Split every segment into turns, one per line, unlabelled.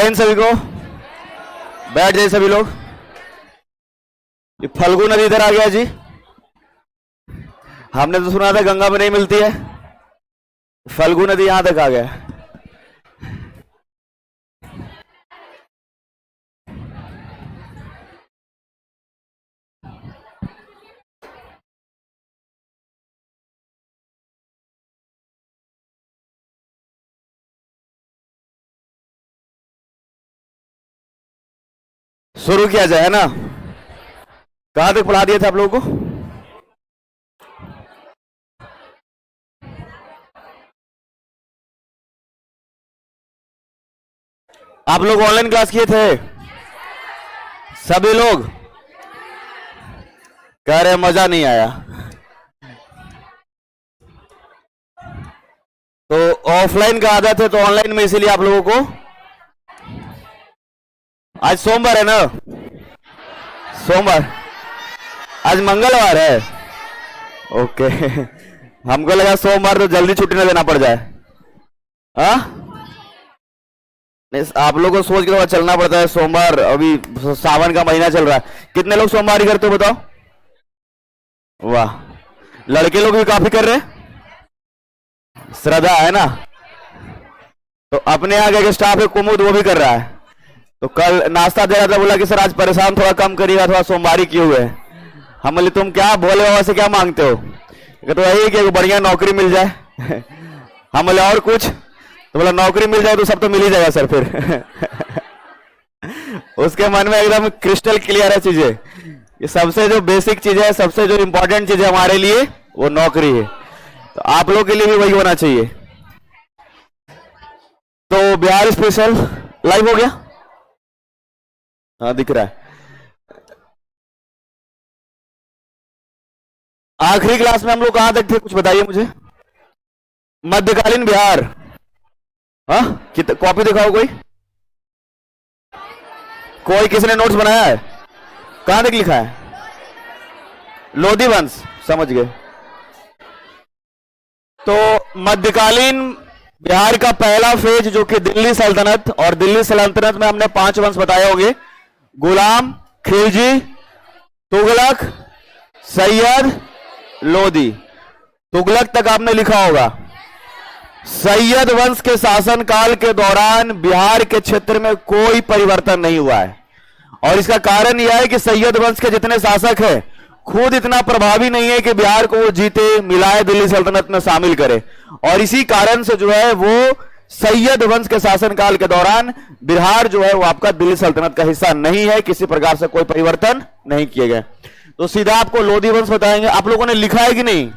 जय हिंद सभी को। बैठ जाइए सभी लोग। ये फल्गु नदी इधर आ गया जी। हमने तो सुना था गंगा में नहीं मिलती है, फल्गु नदी यहां तक आ गया। शुरू किया जाए ना। कहां तक पढ़ा दिया था आप लोगों को? आप लोग ऑनलाइन क्लास किए थे सभी लोग? कह रहे मजा नहीं आया। तो ऑफलाइन का आदत है तो ऑनलाइन में, इसीलिए आप लोगों को। आज सोमवार है ना, सोमवार, आज मंगलवार है। ओके हमको लगा सोमवार तो जल्दी छुट्टी ना देना पड़ जाए। हाँ, आप लोगों को सोच के थोड़ा चलना पड़ता है। सोमवार, अभी सावन का महीना चल रहा है। कितने लोग सोमवार करते हो बताओ? वाह, लड़के लोग भी काफी कर रहे हैं, श्रद्धा है ना। तो अपने आगे के स्टाफ है कुमुद, वो भी कर रहा है। तो कल नाश्ता दे रहा था, बोला कि सर आज परेशान थोड़ा कम करिएगा, थोड़ा सोमवारी किए हुए। हम बोले तुम क्या भोले बाबा से क्या मांगते हो? तो यही कि बढ़िया नौकरी मिल जाए। हम बोले और कुछ? तो बोला नौकरी मिल जाए तो सब तो मिल ही जाएगा सर फिर। उसके मन में एकदम क्रिस्टल क्लियर है चीजें। ये सबसे जो बेसिक चीज है, सबसे जो इंपॉर्टेंट चीज है हमारे लिए, वो नौकरी है। तो आप लोग के लिए भी वही होना चाहिए। तो बिहार स्पेशल लाइव हो गया? हाँ दिख रहा है। आखिरी क्लास में हम लोग कहां तक थे, कुछ बताइए मुझे। मध्यकालीन बिहार। हाँ, कॉपी दिखाओ कोई। कोई किसी ने नोट्स बनाया है? कहां तक लिखा है? लोधी वंश, समझ गए। तो मध्यकालीन बिहार का पहला फेज जो कि दिल्ली सल्तनत, और दिल्ली सल्तनत में हमने 5 वंश बताए होंगे। गुलाम, खिलजी, तुगलक, सैयद, लोधी। तुगलक तक आपने लिखा होगा। सैयद वंश के शासनकाल के दौरान बिहार के क्षेत्र में कोई परिवर्तन नहीं हुआ है, और इसका कारण यह है कि सैयद वंश के जितने शासक हैं खुद इतना प्रभावी नहीं है कि बिहार को वो जीते मिलाए दिल्ली सल्तनत में शामिल करे। और इसी कारण से जो है वो सैयद वंश के शासनकाल के दौरान बिहार जो है वो आपका दिल्ली सल्तनत का हिस्सा नहीं है, किसी प्रकार से कोई परिवर्तन नहीं किए गए। तो सीधा आपको लोधी वंश बताएंगे। आप लोगों ने लिखा है कि नहीं?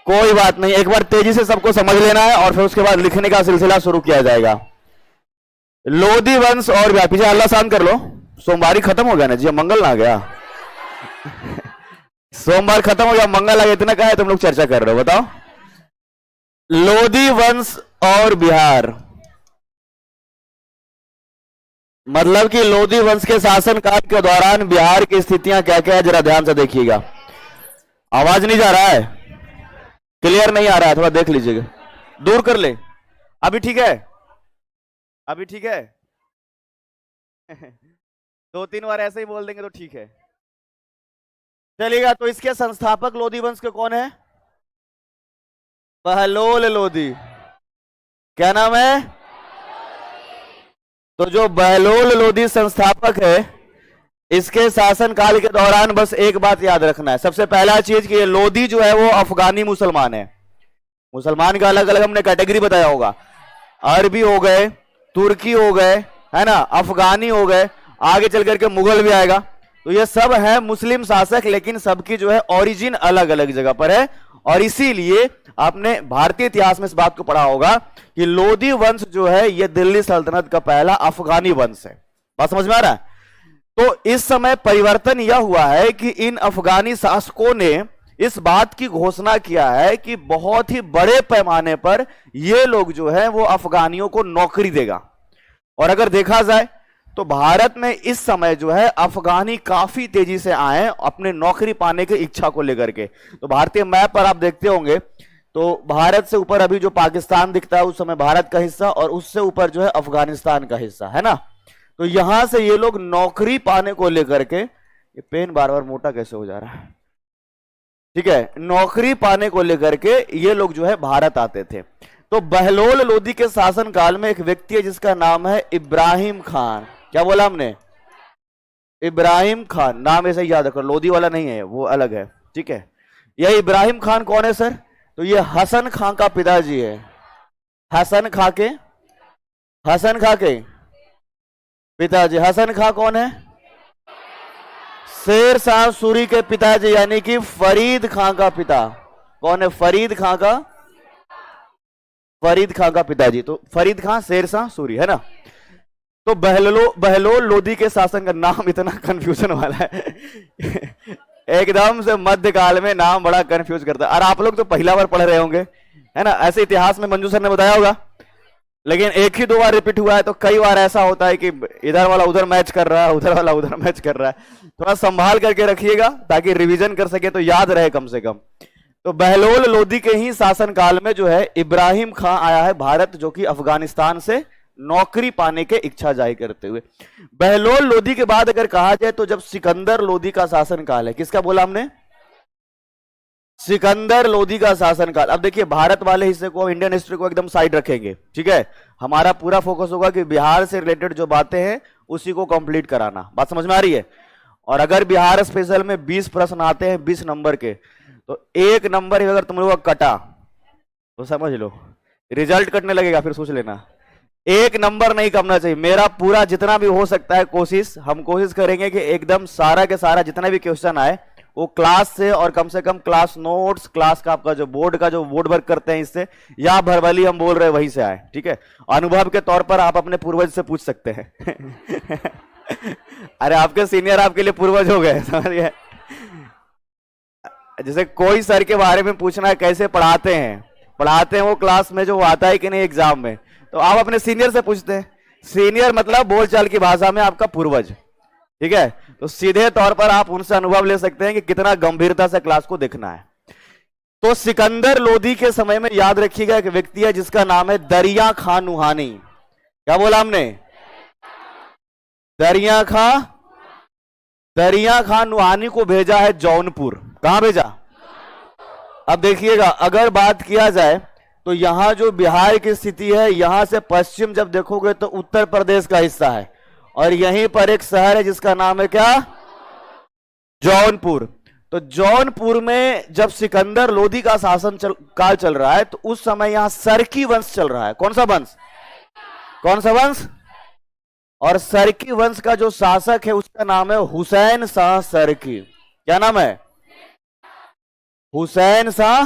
कोई बात नहीं, एक बार तेजी से सबको समझ लेना है और फिर उसके बाद लिखने का सिलसिला शुरू किया जाएगा। लोधी वंश और बिहार। पीछे अल्लाह शांत कर लो। सोमवारी खत्म हो गया ना जी, मंगल ना आ गया। सोमवार खत्म हो गया, मंगल आ गया, इतना कहा है तुम लोग चर्चा कर रहे हो, बताओ। लोधी वंश और बिहार, मतलब कि लोधी वंश के शासनकाल के दौरान बिहार की स्थितियां क्या क्या है, जरा ध्यान से देखिएगा। आवाज नहीं जा रहा है, क्लियर नहीं आ रहा है, थोड़ा देख लीजिएगा, दूर कर ले। अभी ठीक है? अभी ठीक है? 2-3 बार ऐसे ही बोल देंगे तो ठीक है, चलेगा। तो इसके संस्थापक लोधी वंश के कौन है? बहलोल लोधी। क्या नाम है? तो जो बहलोल लोधी संस्थापक है, इसके शासनकाल के दौरान बस एक बात याद रखना है। सबसे पहला चीज कि ये लोधी जो है वो अफगानी मुसलमान है। मुसलमान का अलग अलग हमने कैटेगरी बताया होगा। अरबी हो गए, तुर्की हो गए, है ना, अफगानी हो गए, आगे चल करके मुगल भी आएगा। तो ये सब है मुस्लिम शासक, लेकिन सबकी जो है ओरिजिन अलग अलग जगह पर है। और इसीलिए आपने भारतीय इतिहास में इस बात को पढ़ा होगा कि लोधी वंश जो है ये दिल्ली सल्तनत का पहला अफगानी वंश है। बात समझ में आ रहा है? तो इस समय परिवर्तन यह हुआ है कि इन अफगानी शासकों ने इस बात की घोषणा किया है कि बहुत ही बड़े पैमाने पर ये लोग जो है वो अफगानियों को नौकरी देगा। और अगर देखा जाए तो भारत में इस समय जो है अफगानी काफी तेजी से आए अपने नौकरी पाने की इच्छा को लेकर के। तो भारतीय मैप पर आप देखते होंगे तो भारत से ऊपर अभी जो पाकिस्तान दिखता है उस समय भारत का हिस्सा, और उससे ऊपर जो है अफगानिस्तान का हिस्सा है ना। तो यहां से ये लोग नौकरी पाने को लेकर के, ये पेन बार बार मोटा कैसे हो जा रहा है, ठीक है, नौकरी पाने को लेकर के ये लोग जो है भारत आते थे। तो बहलोल लोदी के शासनकाल में एक व्यक्ति है जिसका नाम है इब्राहिम खान। क्या बोला हमने? इब्राहिम खान। नाम ऐसे ही याद रखो, लोदी वाला नहीं है, वो अलग है, ठीक है। यह इब्राहिम खान कौन है सर? तो ये हसन खां का पिताजी है। हसन खां के पिताजी। हसन खां कौन है? शेर शाह सूरी के पिताजी, यानी कि फरीद खां का पिता। कौन है? फरीद खां का पिताजी। तो फरीद खां शेर शाह सूरी, है ना। तो बहलोल लोदी के शासन का नाम इतना कंफ्यूजन वाला है एकदम से मध्यकाल में नाम बड़ा कंफ्यूज करता है। और आप लोग तो पहला बार पढ़ रहे होंगे, है ना। ऐसे इतिहास में मंजू सर ने बताया होगा, लेकिन एक ही दो बार रिपीट हुआ है, तो कई बार ऐसा होता है कि इधर वाला उधर मैच कर रहा है, उधर वाला उधर मैच कर रहा है। थोड़ा संभाल करके रखिएगा ताकि रिवीजन कर सके, तो याद रहे कम से कम। तो बहलोल लोदी के ही शासनकाल में जो है इब्राहिम खां आया है भारत, जो कि अफगानिस्तान से नौकरी पाने के इच्छा जाहिर करते हुए। बहलोल लोदी के बाद अगर कहा जाए तो जब सिकंदर लोदी का शासनकाल है, किसका बोला हमने? सिकंदर लोदी का शासनकाल। अब देखिए, भारत वाले हिस्से को, इंडियन हिस्ट्री को एकदम साइड रखेंगे, ठीक है। हमारा पूरा फोकस होगा कि बिहार से रिलेटेड जो बातें हैं उसी को कंप्लीट कराना। बात समझ में आ रही है? और अगर बिहार स्पेशल में 20 प्रश्न आते हैं 20 नंबर के, तो एक नंबर अगर तुम लोग कटा तो समझ लो रिजल्ट कटने लगेगा, फिर सोच लेना। एक नंबर नहीं कमना चाहिए। मेरा पूरा जितना भी हो सकता है कोशिश, हम कोशिश करेंगे कि एकदम सारा के सारा जितना भी क्वेश्चन आए वो क्लास से, और कम से कम क्लास नोट्स, क्लास का आपका जो बोर्ड वर्क करते हैं इससे, या भरबली हम बोल रहे हैं वहीं से आए, ठीक है। अनुभव के तौर पर आप अपने पूर्वज से पूछ सकते हैं अरे आपके सीनियर आपके लिए पूर्वज हो गए, समझिए। जैसे कोई सर के बारे में पूछना है, कैसे पढ़ाते हैं वो क्लास में, जो आता है कि नहीं एग्जाम में, तो आप अपने सीनियर से पूछते हैं। सीनियर मतलब बोलचाल की भाषा में आपका पूर्वज, ठीक है। तो सीधे तौर पर आप उनसे अनुभव ले सकते हैं कि कितना गंभीरता से क्लास को देखना है। तो सिकंदर लोदी के समय में याद रखिएगा एक व्यक्ति है जिसका नाम है दरिया खां नुहानी। क्या बोला हमने? दरिया खां नुहानी को भेजा है जौनपुर। कहां भेजा? अब देखिएगा, अगर बात किया जाए तो यहां जो बिहार की स्थिति है, यहां से पश्चिम जब देखोगे तो उत्तर प्रदेश का हिस्सा है, और यहीं पर एक शहर है जिसका नाम है क्या? जौनपुर। तो जौनपुर में जब सिकंदर लोदी का शासन काल चल रहा है, तो उस समय यहां सरकी वंश चल रहा है। कौन सा वंश? और सरकी वंश का जो शासक है उसका नाम है हुसैन शाह सरकी। क्या नाम है? हुसैन शाह।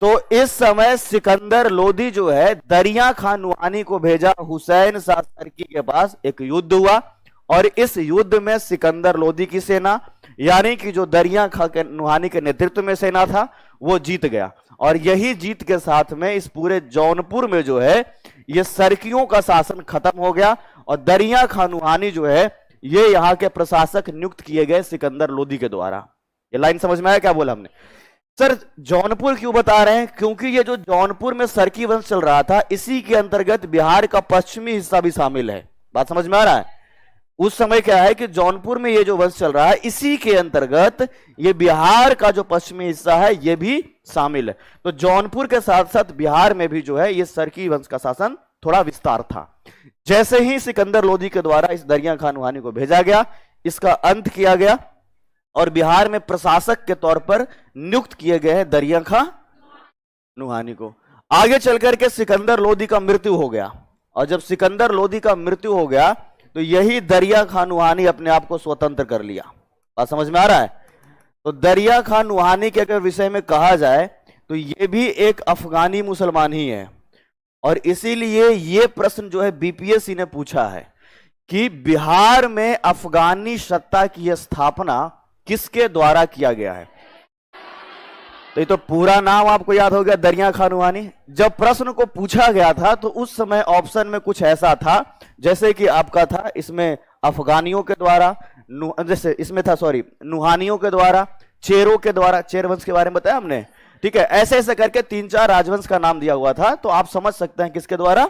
तो इस समय सिकंदर लोदी जो है दरिया खां नुहानी को भेजा हुसैन शाह सरकी के पास। एक युद्ध हुआ, और इस युद्ध में सिकंदर लोदी की सेना, यानी कि जो दरिया खां के नुहानी के नेतृत्व में सेना था, वो जीत गया। और यही जीत के साथ में इस पूरे जौनपुर में जो है ये सरकियों का शासन खत्म हो गया, और दरिया खां नुहानी जो है ये यहाँ के प्रशासक नियुक्त किए गए सिकंदर लोदी के द्वारा। ये लाइन समझ में आया क्या बोला हमने? सर जौनपुर क्यों बता रहे हैं? क्योंकि ये जो जौनपुर में सरकी वंश चल रहा था, इसी के अंतर्गत बिहार का पश्चिमी हिस्सा भी शामिल है। बात समझ में आ रहा है? उस समय क्या है कि जौनपुर में ये जो वंश चल रहा है, इसी के अंतर्गत ये बिहार का जो पश्चिमी हिस्सा है ये भी शामिल है। तो जौनपुर के साथ साथ बिहार में भी जो है ये सरकी वंश का शासन थोड़ा विस्तार था। जैसे ही सिकंदर लोदी के द्वारा इस दरिया खां नुहानी को भेजा गया, इसका अंत किया गया, और बिहार में प्रशासक के तौर पर नियुक्त किए गए हैं दरिया खां नुहानी को। आगे चलकर के सिकंदर लोदी का मृत्यु हो गया, और जब सिकंदर लोदी का मृत्यु हो गया तो यही दरिया खां नुहानी अपने आप को स्वतंत्र कर लिया। बात समझ में आ रहा है? तो दरिया खां नुहानी के अगर विषय में कहा जाए तो ये भी एक अफगानी मुसलमान ही है, और इसीलिए ये प्रश्न जो है बीपीएससी ने पूछा है कि बिहार में अफगानी सत्ता की स्थापना किसके द्वारा किया गया है। तो ये तो पूरा नाम आपको याद हो गया, दरिया खां नुहानी। जब प्रश्न को पूछा गया था तो उस समय ऑप्शन में कुछ ऐसा था, जैसे कि आपका था इसमें अफगानियों के द्वारा, जैसे इसमें था नुहानियों के द्वारा, चेरों के द्वारा, चेर वंश के बारे में बताया हमने, ठीक है, ऐसे ऐसे करके 3-4 राजवंश का नाम दिया हुआ था। तो आप समझ सकते हैं किसके द्वारा।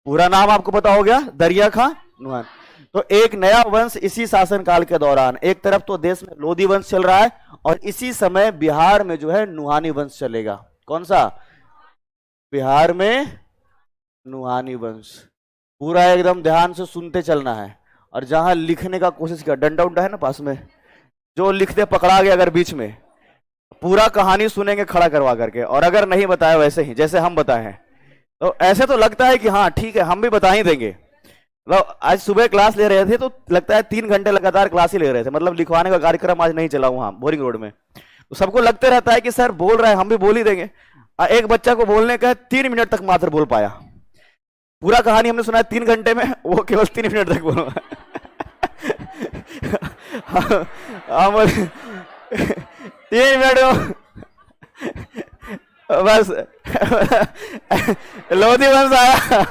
पूरा नाम आपको पता हो गया, दरिया खां नुहानी। तो एक नया वंश इसी शासनकाल के दौरान, एक तरफ तो देश में लोधी वंश चल रहा है और इसी समय बिहार में जो है नुहानी वंश चलेगा। कौन सा? बिहार में नुहानी वंश। पूरा एकदम ध्यान से सुनते चलना है। और जहां लिखने का कोशिश किया, डंडा उंडा है ना पास में, जो लिखते पकड़ा गया अगर बीच में, पूरा कहानी सुनेंगे खड़ा करवा करके। और अगर नहीं बताया वैसे ही जैसे हम बताए हैं, तो ऐसे तो लगता है कि हाँ ठीक है हम भी बता ही देंगे। मतलब आज सुबह क्लास ले रहे थे तो लगता है 3 घंटे लगातार क्लास ही ले रहे थे। मतलब लिखवाने का कार्यक्रम आज नहीं चला वहां बोरिंग रोड में। तो सबको लगते रहता है कि सर बोल रहे हैं हम भी बोल ही देंगे। एक बच्चा को बोलने का 3 मिनट तक मात्र बोल पाया। पूरा कहानी हमने सुना है 3 घंटे में, वो केवल 3 मिनट तक बोला। हम 3 मिनट बस लोधी वंश आया,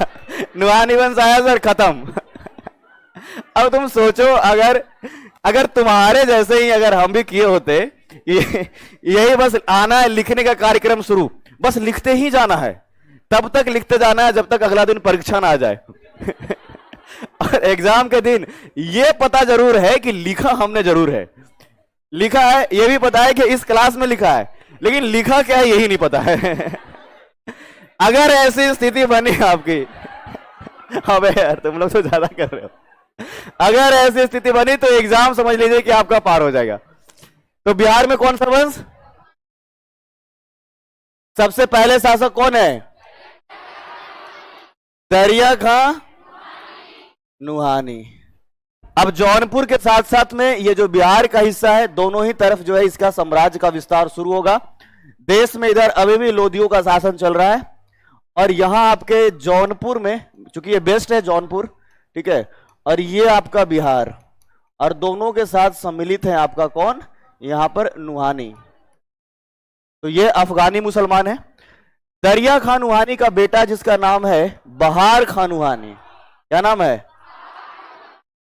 नुहानी वंश आया सर, खत्म। अब तुम सोचो अगर तुम्हारे जैसे ही अगर हम भी किए होते, यही बस आना है लिखने का कार्यक्रम शुरू, बस लिखते ही जाना है, तब तक लिखते जाना है जब तक अगला दिन परीक्षा ना आ जाए। और एग्जाम के दिन ये पता जरूर है कि लिखा हमने जरूर है, लिखा है ये भी पता है कि इस क्लास में लिखा है, लेकिन लिखा क्या है यही नहीं पता है। अगर ऐसी स्थिति बनी आपकी, अबे यार तुम लोग तो ज्यादा कर रहे हो, अगर ऐसी स्थिति बनी तो एग्जाम समझ लीजिए कि आपका पार हो जाएगा। तो बिहार में कौन सा वंश? सबसे पहले शासक कौन है? दरिया खां नुहानी। अब जौनपुर के साथ साथ में ये जो बिहार का हिस्सा है, दोनों ही तरफ जो है इसका साम्राज्य का विस्तार शुरू होगा। देश में इधर अभी भी लोधियों का शासन चल रहा है, और यहां आपके जौनपुर में, चूंकि ये बेस्ट है जौनपुर, ठीक है, और ये आपका बिहार, और दोनों के साथ सम्मिलित है आपका कौन? यहां पर नुहानी। तो ये अफगानी मुसलमान है। दरिया खां नुहानी का बेटा जिसका नाम है बहार खां नुहानी। क्या नाम है?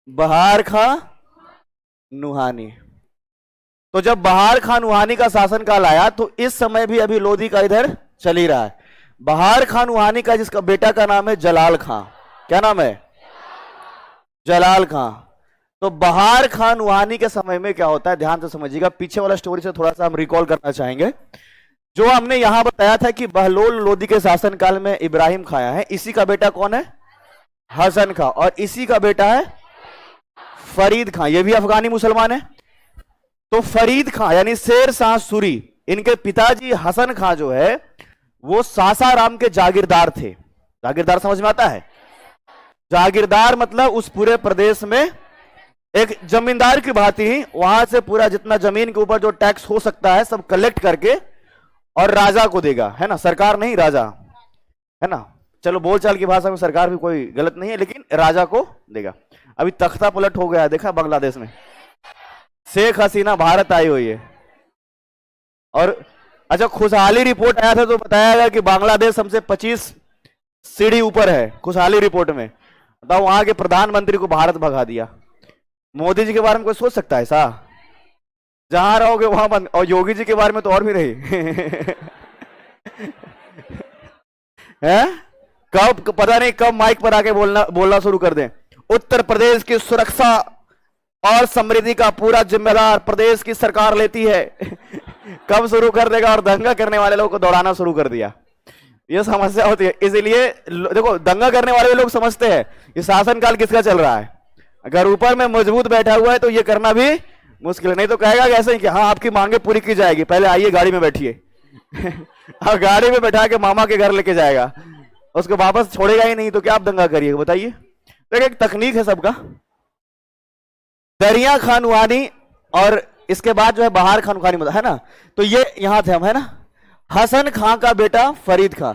बहार खां नुहानी। तो जब बहार खां नुहानी का शासनकाल आया तो इस समय भी अभी लोधी का इधर चल ही रहा है। बहार खां नुहानी का जिसका बेटा का नाम है जलाल खां। क्या नाम है? जलाल खां। तो बहार खां नुहानी के समय में क्या होता है, ध्यान से समझिएगा, पीछे वाला स्टोरी से थोड़ा सा हम रिकॉल करना चाहेंगे। जो हमने यहां बताया था कि बहलोल लोधी के शासनकाल में इब्राहिम खां आया है, इसी का बेटा कौन है? हसन खां। और इसी का बेटा है फरीद खां, ये भी अफगानी मुसलमान है। तो फरीद खां यानी शेर शाह सूरी, इनके पिताजी हसन खां जो है वो सासाराम के जागीरदार थे। जागीरदार समझ में आता है? जागीरदार मतलब उस पूरे प्रदेश में एक जमींदार की भांति ही वहां से पूरा जितना जमीन के ऊपर जो टैक्स हो सकता है सब कलेक्ट करके और राजा को देगा, है ना, सरकार नहीं राजा, है ना। चलो बोलचाल की भाषा में सरकार भी कोई गलत नहीं है, लेकिन राजा को देगा। अभी तख्ता पलट हो गया, देखा बांग्लादेश में, शेख हसीना भारत आई हुई है। और अच्छा, खुशहाली रिपोर्ट आया था तो बताया गया कि बांग्लादेश हमसे 25 सीढ़ी ऊपर है खुशहाली रिपोर्ट में। बताओ, वहां के प्रधानमंत्री को भारत भगा दिया। मोदी जी के बारे में कोई सोच सकता है ऐसा? जहां रहोगे वहां बंद। और योगी जी के बारे में तो और भी रही। है? कब पता नहीं कब माइक पर आके बोलना शुरू कर दें। उत्तर प्रदेश की सुरक्षा और समृद्धि का पूरा जिम्मेदार प्रदेश की सरकार लेती है। कब शुरू कर देगा? और दंगा करने वाले लोगों को दौड़ाना शुरू कर दिया। ये समस्या होती है। इसलिए देखो, दंगा करने वाले लोग समझते हैं ये शासनकाल किसका चल रहा है। अगर ऊपर में मजबूत बैठा हुआ है तो ये करना भी मुश्किल है। नहीं तो कहेगा कि ऐसे ही कि हाँ आपकी मांगे पूरी की जाएगी, पहले आइए गाड़ी में बैठिए। और गाड़ी में बैठा के मामा के घर लेके जाएगा, उसको वापस छोड़ेगा ही नहीं, तो क्या आप दंगा करिएगा बताइए। तो एक तकनीक है सबका। दरिया खां नुहानी और इसके बाद जो है बहार खां नुहानी, है ना। तो ये यहां थे हम, है ना। हसन खां का बेटा फरीद खां।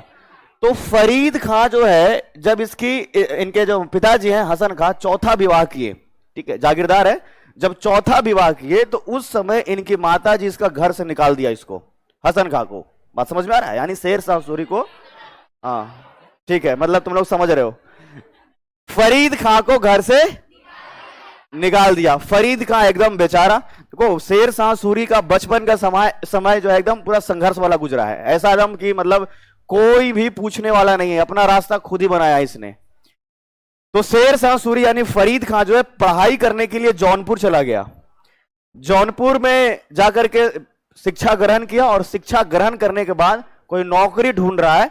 तो फरीद खां जो है, जब इनके जो पिताजी हैं हसन खां चौथा विवाह किए, ठीक है, जागीरदार है, जब चौथा विवाह किए तो उस समय इनकी माता जी इसका घर से निकाल दिया इसको, हसन खां को। बात समझ में आ रहा है? यानी शेर शाह सूरी को, हाँ ठीक है, मतलब तुम लोग समझ रहे हो। फरीद खां को घर से निकाल दिया। फरीद खां एकदम बेचारा, देखो शेर शाह सूरी का बचपन का समय जो है एकदम पूरा संघर्ष वाला गुजरा है, ऐसा एकदम कि मतलब कोई भी पूछने वाला नहीं है, अपना रास्ता खुद ही बनाया इसने। तो शेर शाह सूरी यानी फरीद खां जो है पढ़ाई करने के लिए जौनपुर चला गया। जौनपुर में जाकर के शिक्षा ग्रहण किया, और शिक्षा ग्रहण करने के बाद कोई नौकरी ढूंढ रहा है,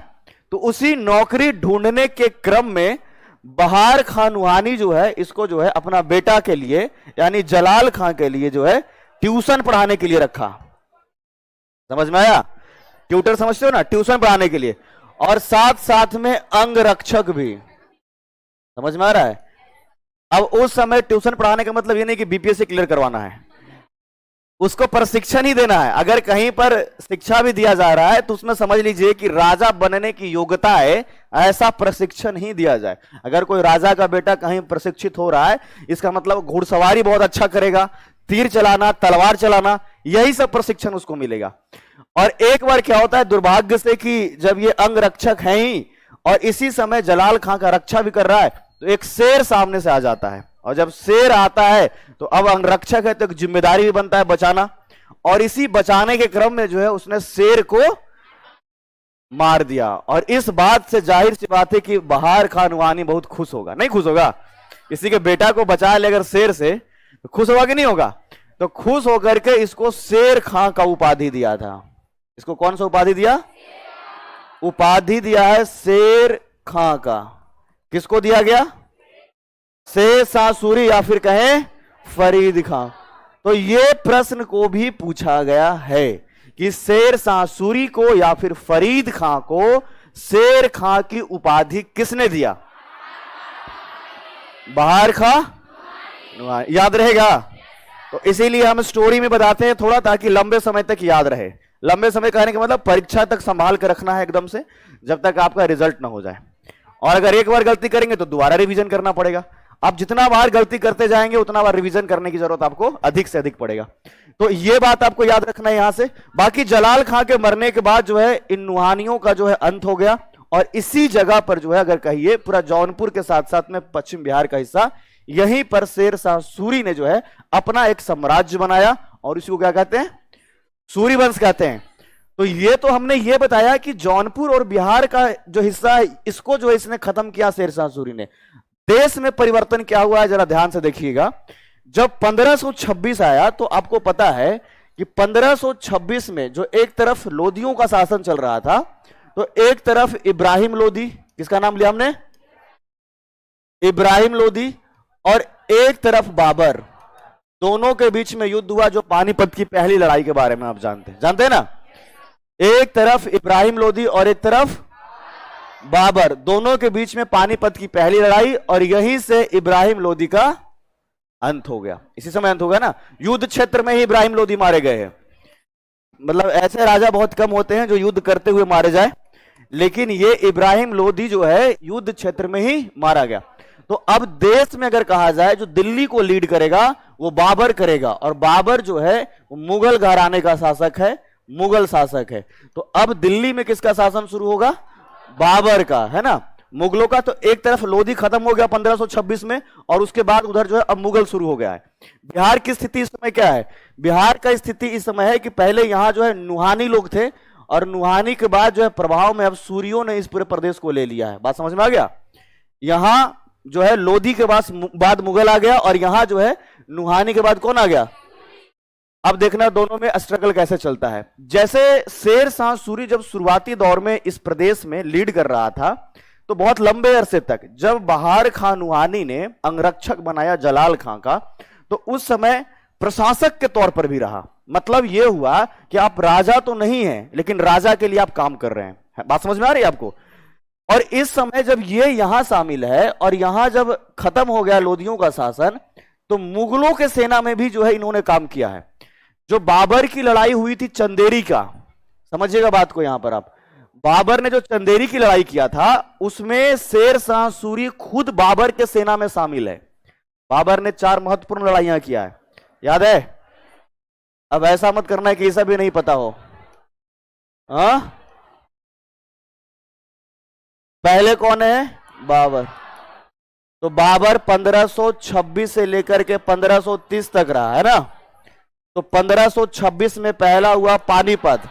तो उसी नौकरी ढूंढने के क्रम में बहार खां नुहानी जो है इसको जो है अपना बेटा के लिए यानी जलाल खां के लिए जो है ट्यूशन पढ़ाने के लिए रखा। समझ में आया? ट्यूटर समझते हो ना, ट्यूशन पढ़ाने के लिए, और साथ साथ में अंग रक्षक भी। समझ में आ रहा है? अब उस समय ट्यूशन पढ़ाने का मतलब ये नहीं कि बीपीएससी क्लियर करवाना है, उसको प्रशिक्षण ही देना है। अगर कहीं पर शिक्षा भी दिया जा रहा है तो उसमें समझ लीजिए कि राजा बनने की योग्यता है, ऐसा प्रशिक्षण ही दिया जाए। अगर कोई राजा का बेटा कहीं प्रशिक्षित हो रहा है, इसका मतलब घुड़सवारी बहुत अच्छा करेगा, तीर चलाना, तलवार चलाना, यही सब प्रशिक्षण उसको मिलेगा। और एक बार क्या होता है दुर्भाग्य से कि जब ये अंग रक्षक है ही और इसी समय जलाल खां का रक्षा भी कर रहा है, तो एक शेर सामने से आ जाता है, और जब शेर आता है तो अब अंगरक्षक है तो एक जिम्मेदारी भी बनता है बचाना, और इसी बचाने के क्रम में जो है उसने शेर को मार दिया। और इस बात से जाहिर सी बात है कि बहार खां नुहानी बहुत खुश होगा, नहीं खुश होगा? किसी के बेटा को बचा ले अगर शेर से, तो खुश होगा कि नहीं होगा? तो खुश होकर के इसको शेर खां का उपाधि दिया था। इसको कौन सा उपाधि दिया? उपाधि दिया है शेर खां का। किसको दिया गया? शेर शाह सूरी या फिर कहें फरीद खां। तो ये प्रश्न को भी पूछा गया है कि शेर शाह सूरी को या फिर फरीद खां को शेर खां की उपाधि किसने दिया? बहार खां। याद रहेगा? तो इसीलिए हम स्टोरी में बताते हैं थोड़ा, ताकि लंबे समय तक याद रहे। लंबे समय कहने का मतलब परीक्षा तक संभाल कर रखना है एकदम से, जब तक आपका रिजल्ट ना हो जाए। और अगर एक बार गलती करेंगे तो दोबारा रिवीजन करना पड़ेगा। आप जितना बार गलती करते जाएंगे उतना बार रिवीजन करने की जरूरत आपको अधिक से अधिक पड़ेगा। तो ये बात आपको याद रखना है यहां से। बाकी जलाल खां के मरने के बाद जो है इन नुहानियों का जो है अंत हो गया, और इसी जगह पर जो है अगर कहिए पूरा जौनपुर के साथ साथ में पश्चिम बिहार का हिस्सा, यहीं पर शेर शाह सूरी ने जो है अपना एक साम्राज्य बनाया, और इसको क्या कहते हैं? सूरी वंश कहते हैं। तो ये तो हमने ये बताया कि जौनपुर और बिहार का जो हिस्सा है इसको जो है इसने खत्म किया शेर शाह सूरी ने। देश में परिवर्तन क्या हुआ है जरा ध्यान से देखिएगा। जब 1526 आया तो आपको पता है कि 1526 में जो एक तरफ लोदियों का शासन चल रहा था, तो एक तरफ इब्राहिम लोदी, किसका नाम लिया हमने? इब्राहिम लोदी, और एक तरफ बाबर। दोनों के बीच में युद्ध हुआ, जो पानीपत की पहली लड़ाई के बारे में आप जानते हैं ना। एक तरफ इब्राहिम लोदी और एक तरफ बाबर, दोनों के बीच में पानीपत की पहली लड़ाई, और यहीं से इब्राहिम लोदी का अंत हो गया। इसी समय अंत हो गया ना, युद्ध क्षेत्र में ही इब्राहिम लोदी मारे गए हैं। मतलब ऐसे राजा बहुत कम होते हैं जो युद्ध करते हुए मारे जाए, लेकिन ये इब्राहिम लोदी जो है युद्ध क्षेत्र में ही मारा गया। तो अब देश में अगर कहा जाए जो दिल्ली को लीड करेगा वो बाबर करेगा, और बाबर जो है मुगल घराने का शासक है, मुगल शासक है। तो अब दिल्ली में किसका शासन शुरू होगा? बाबर का, है ना, मुगलों का। तो एक तरफ लोदी खत्म हो गया 1526 में, और उसके बाद उधर जो है अब मुगल शुरू हो गया है। बिहार की स्थिति इस समय क्या है? बिहार का स्थिति इस समय है कि पहले यहां जो है नुहानी लोग थे, और नुहानी के बाद जो है प्रभाव में अब सूरियों ने इस पूरे प्रदेश को ले लिया है। बात समझ में आ गया? यहां जो है लोदी के बाद मुगल आ गया, और यहां जो है नुहानी के बाद कौन आ गया? अब देखना दोनों में स्ट्रगल कैसे चलता है। जैसे शेर शाह सूरी जब शुरुआती दौर में इस प्रदेश में लीड कर रहा था, तो बहुत लंबे अरसे तक जब बहार खां नुहानी ने अंगरक्षक बनाया जलाल खां का, तो उस समय प्रशासक के तौर पर भी रहा। मतलब यह हुआ कि आप राजा तो नहीं हैं, लेकिन राजा के लिए आप काम कर रहे हैं। बात समझ में आ रही है आपको? और इस समय जब ये यहां शामिल है और यहां जब खत्म हो गया लोदियों का शासन, तो मुगलों के सेना में भी जो है इन्होंने काम किया है। जो बाबर की लड़ाई हुई थी चंदेरी का, समझिएगा बात को यहां पर आप, बाबर ने जो चंदेरी की लड़ाई किया था उसमें शेर शाह सूरी खुद बाबर के सेना में शामिल है। बाबर ने 4 महत्वपूर्ण लड़ाइयां किया है, याद है? अब ऐसा मत करना है कि ये सब भी नहीं पता हो। हाँ, पहले कौन है? बाबर। तो बाबर 1526 से लेकर के 1530 तक रहा है ना। तो 1526 में पहला हुआ पानीपत,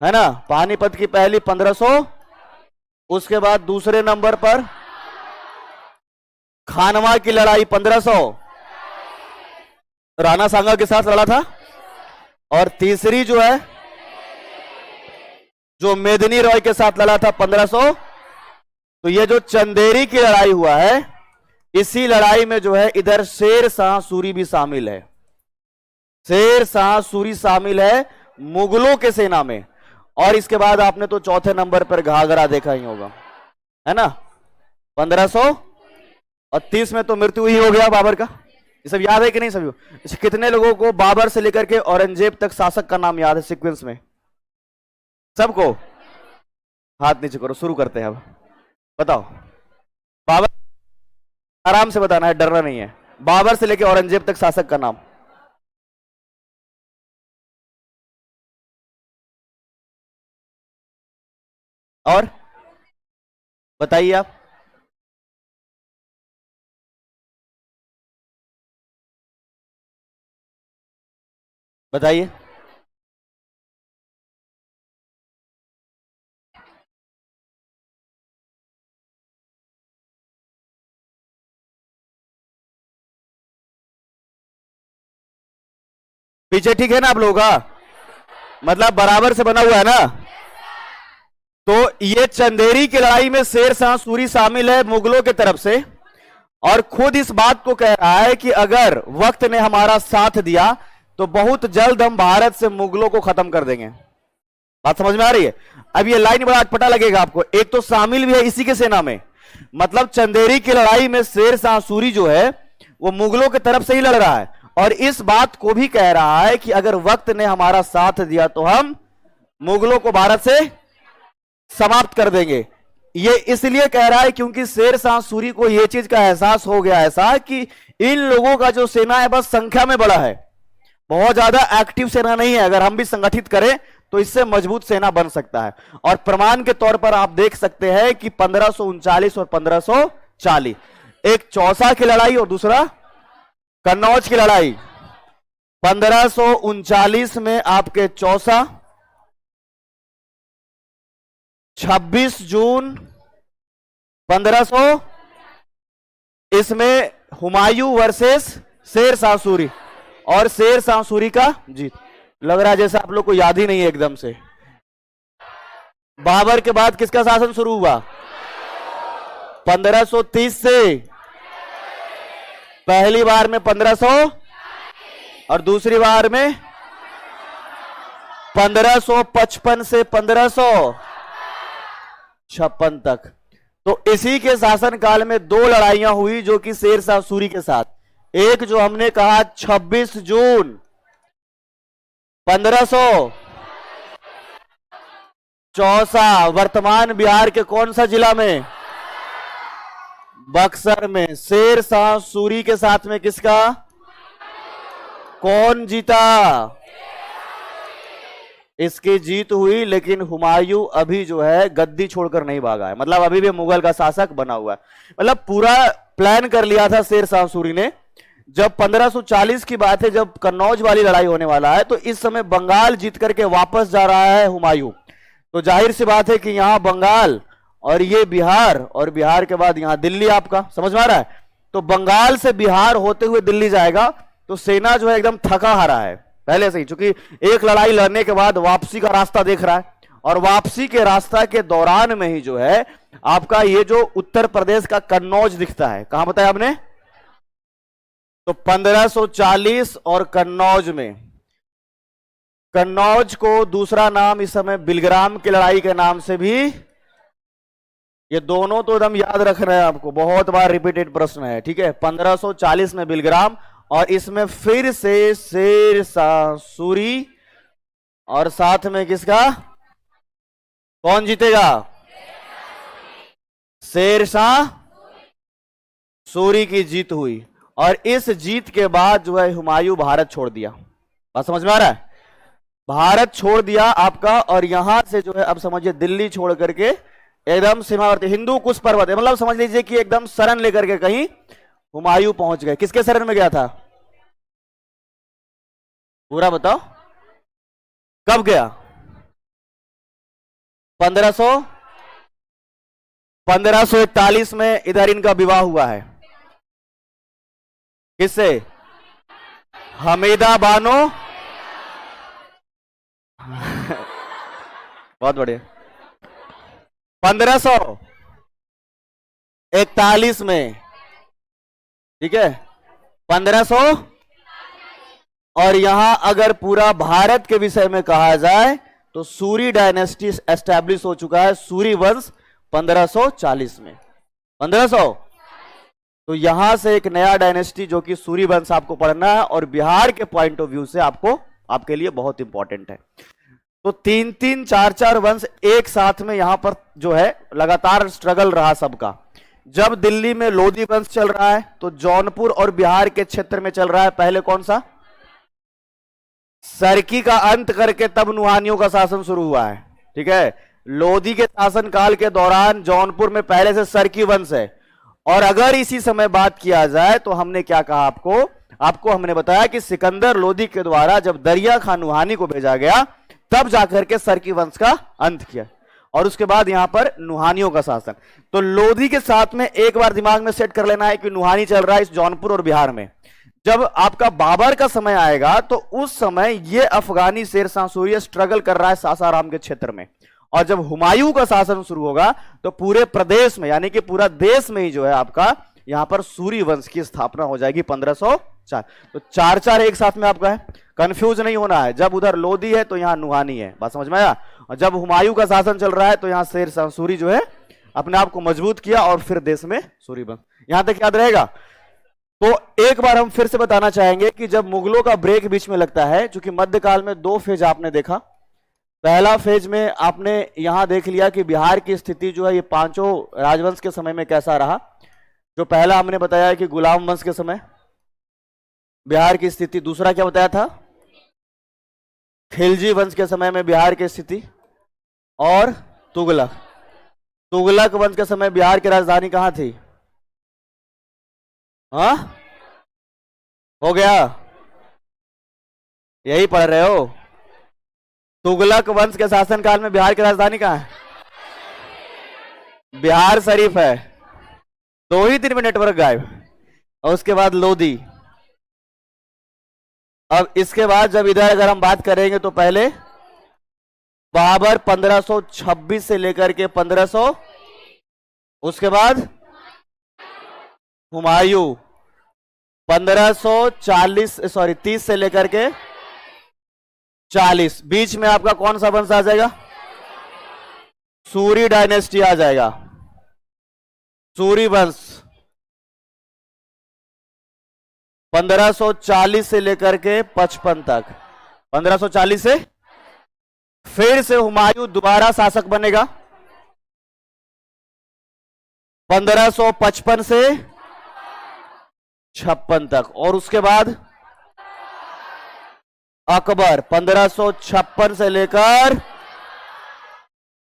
है ना, पानीपत की पहली 1500। उसके बाद दूसरे नंबर पर खानवा की लड़ाई 1500, राणा सांगा के साथ लड़ा था। और तीसरी जो है जो मेदिनी रॉय के साथ लड़ा था 1500। तो ये जो चंदेरी की लड़ाई हुआ है, इसी लड़ाई में जो है इधर शेर शाह सूरी भी शामिल है, शेर शाह सूरी शामिल है मुगलों के सेना में। और इसके बाद आपने तो चौथे नंबर पर घाघरा देखा ही होगा, है ना, 1530 में तो मृत्यु ही हो गया बाबर का। ये सब याद है कि नहीं सभी? कितने लोगों को बाबर से लेकर के औरंगजेब तक शासक का नाम याद है सीक्वेंस में? सबको? हाथ नीचे करो, शुरू करते हैं अब। बताओ बाबर, आराम से बताना है, डरना नहीं है। बाबर से लेकर औरंगजेब तक शासक का नाम। और बताइए आप। बताइए। पीछे ठीक है ना आप लोगों का? मतलब बराबर से बना हुआ है ना। तो ये चंदेरी की लड़ाई में शेर शाह सूरी शामिल है मुगलों की तरफ से, और खुद इस बात को कह रहा है कि अगर वक्त ने हमारा साथ दिया तो बहुत जल्द हम भारत से मुगलों को खत्म कर देंगे। बात समझ में आ रही है? अब ये लाइन बड़ा अटपटा लगेगा आपको। एक तो शामिल भी है इसी के सेना में, मतलब चंदेरी की लड़ाई में शेर शाह सूरी जो है वो मुगलों की तरफ से ही लड़ रहा है, और इस बात को भी कह रहा है कि अगर वक्त ने हमारा साथ दिया तो हम मुगलों को भारत से समाप्त कर देंगे। ये इसलिए कह रहा है क्योंकि शेर शाह सूरी को यह चीज का एहसास हो गया ऐसा कि इन लोगों का जो सेना है बस संख्या में बड़ा है, बहुत ज्यादा एक्टिव सेना नहीं है। अगर हम भी संगठित करें तो इससे मजबूत सेना बन सकता है। और प्रमाण के तौर पर आप देख सकते हैं कि 1539 और 1540, एक चौसा की लड़ाई और दूसरा कन्नौज की लड़ाई। 1539 में आपके चौसा, 26 जून 1500, इसमें हुमायूं वर्सेस शेर शाह सूरी, और शेर शाह सूरी का जीत। लग रहा है जैसे आप लोग को याद ही नहीं है एकदम से। बाबर के बाद किसका शासन शुरू हुआ? 1530 से। पहली बार में 1500 और दूसरी बार में 1555 से 1556 तक। तो इसी के शासन काल में दो लड़ाइयां हुई जो कि शेर शाह सूरी के साथ। एक जो हमने कहा 26 जून 1500, चौसा, वर्तमान बिहार के कौन सा जिला में? बक्सर में। शेर शाह सूरी के साथ में किसका? कौन जीता? इसकी जीत हुई, लेकिन हुमायूं अभी जो है गद्दी छोड़कर नहीं भागा है, मतलब अभी भी मुगल का शासक बना हुआ है। मतलब पूरा प्लान कर लिया था शेर शाह सूरी ने। जब 1540 की बात है, जब कन्नौज वाली लड़ाई होने वाला है, तो इस समय बंगाल जीत करके वापस जा रहा है हुमायूं। तो जाहिर सी बात है कि यहां बंगाल और ये बिहार, और बिहार के बाद यहां दिल्ली, आपका समझ में आ रहा है? तो बंगाल से बिहार होते हुए दिल्ली जाएगा, तो सेना जो है एकदम थका हारा है पहले से ही, क्योंकि एक लड़ाई लड़ने के बाद वापसी का रास्ता देख रहा है, और वापसी के रास्ता के दौरान में ही जो है आपका ये जो उत्तर प्रदेश का कन्नौज दिखता है। कहां बताया आपने? तो 1540 और कन्नौज में, कन्नौज को दूसरा नाम इस समय बिलग्राम की लड़ाई के नाम से भी, ये दोनों तो एकदम याद रखना है आपको, बहुत बार रिपीटेड प्रश्न है, ठीक है। 1540 में बिलग्राम, और इसमें फिर से शेर शाह सूरी, और साथ में किसका? कौन जीतेगा? शेर शाह सूरी की जीत हुई। और इस जीत के बाद जो है हुमायूं भारत छोड़ दिया। बात समझ में आ रहा है? भारत छोड़ दिया आपका, और यहां से जो है अब समझिए दिल्ली छोड़ करके एकदम सीमावर्ती हिंदू कुश पर्वत है, मतलब समझ लीजिए कि एकदम शरण लेकर के कहीं हुमायूं पहुंच गए। किसके शरण में गया था? पूरा बताओ, कब गया? 1541 में इधर इनका विवाह हुआ है। किससे? हमीदा बानो बहुत बढ़िया। 1541 में, ठीक है, 1500। और यहां अगर पूरा भारत के विषय में कहा जाए तो सूरी डायनेस्टी एस्टैब्लिश हो चुका है, सूरी वंश 1540 में। 1500। तो यहां से एक नया डायनेस्टी जो कि सूरी वंश आपको पढ़ना है, और बिहार के पॉइंट ऑफ व्यू से आपको, आपके लिए बहुत इंपॉर्टेंट है। तो 3-3, 4-4 वंश एक साथ में यहां पर जो है लगातार स्ट्रगल रहा सबका। जब दिल्ली में लोधी वंश चल रहा है तो जौनपुर और बिहार के क्षेत्र में चल रहा है पहले कौन सा? सरकी का अंत करके तब नुहानियों का शासन शुरू हुआ है, ठीक है। लोधी के शासन काल के दौरान जौनपुर में पहले से सरकी वंश है। और अगर इसी समय बात किया जाए तो हमने क्या कहा आपको हमने बताया कि सिकंदर लोधी के द्वारा जब दरिया खान नुहानी को भेजा गया तब जाकर के सरकी वंश का अंत किया, और उसके बाद यहां पर नुहानियों का शासन। तो लोधी के साथ में एक बार दिमाग में सेट कर लेना है कि नुहानी चल रहा है इस जौनपुर और बिहार में। जब आपका बाबर का समय आएगा तो उस समय ये अफगानी शेरशाह सूरी स्ट्रगल कर रहा है सासाराम के क्षेत्र में, और जब हुमायूं का शासन शुरू होगा तो पूरे प्रदेश में, यानी कि पूरा देश में ही जो है आपका यहां पर सूरी वंश की स्थापना हो जाएगी 1504। तो 4-4 एक साथ में आपका है, कंफ्यूज नहीं होना है। जब उधर लोधी है तो यहां नुहानी है, बात समझ में आया। और जब हुमायूं का शासन चल रहा है तो यहां शेरशाह सूरी जो है अपने आप को मजबूत किया, और फिर देश में सूरी वंश। यहां तक याद रहेगा। तो एक बार हम फिर से बताना चाहेंगे कि जब मुगलों का ब्रेक बीच में लगता है, क्योंकि मध्यकाल में 2 फेज आपने देखा। पहला फेज में आपने यहां देख लिया कि बिहार की स्थिति जो है ये 5 राजवंश के समय में कैसा रहा। जो पहला हमने बताया कि गुलाम वंश के समय बिहार की स्थिति, दूसरा क्या बताया था? खिलजी वंश के समय में बिहार की स्थिति, और तुगलक वंश के समय बिहार की राजधानी कहां थी? हाँ, हो गया, यही पढ़ रहे हो। तुगलक वंश के शासनकाल में बिहार की राजधानी कहां है? बिहार शरीफ है। 2 ही दिन में नेटवर्क गायब। और उसके बाद लोधी। अब इसके बाद जब इधर अगर हम बात करेंगे तो पहले बाबर 1526 से लेकर के 1500, उसके बाद हुमायूं 30 से लेकर के 40। बीच में आपका कौन सा वंश आ जाएगा? सूरी डायनेस्टी आ जाएगा, सूरी वंश 1540 से लेकर के 55 तक। 1540 से फिर से हुमायूं दोबारा शासक बनेगा 1555 से 56 तक, और उसके बाद अकबर 1556 से लेकर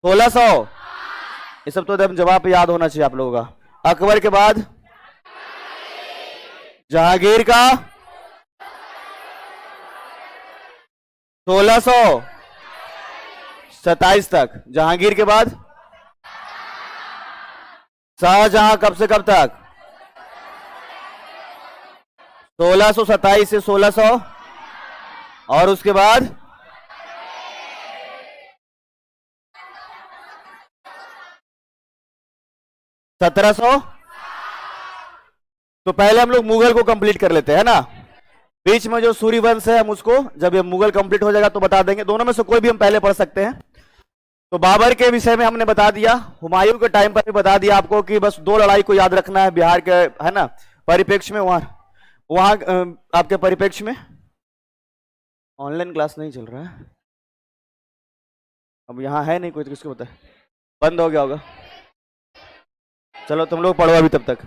1600। ये सब तो एकदम जवाब याद होना चाहिए आप लोगों का। अकबर के बाद जहांगीर का 1627 तक। जहांगीर के बाद शाहजहां कब से कब तक? 1627 से 1600, और उसके बाद सत्रह सौ। तो पहले हम लोग मुगल को कंप्लीट कर लेते हैं ना। बीच में जो सूर्यवंश है हम उसको जब ये मुगल कंप्लीट हो जाएगा तो बता देंगे। दोनों में से कोई भी हम पहले पढ़ सकते हैं। तो बाबर के विषय में हमने बता दिया, हुमायूं के टाइम पर भी बता दिया आपको कि बस 2 लड़ाई को याद रखना है बिहार के, है ना, परिप्रेक्ष्य में। वहां आपके परिप्रेक्ष्य में ऑनलाइन क्लास नहीं चल रहा है, अब यहाँ है नहीं कोई, तो किसको पता है, बंद हो गया होगा। चलो तुम लोग पढ़ो अभी तब तक।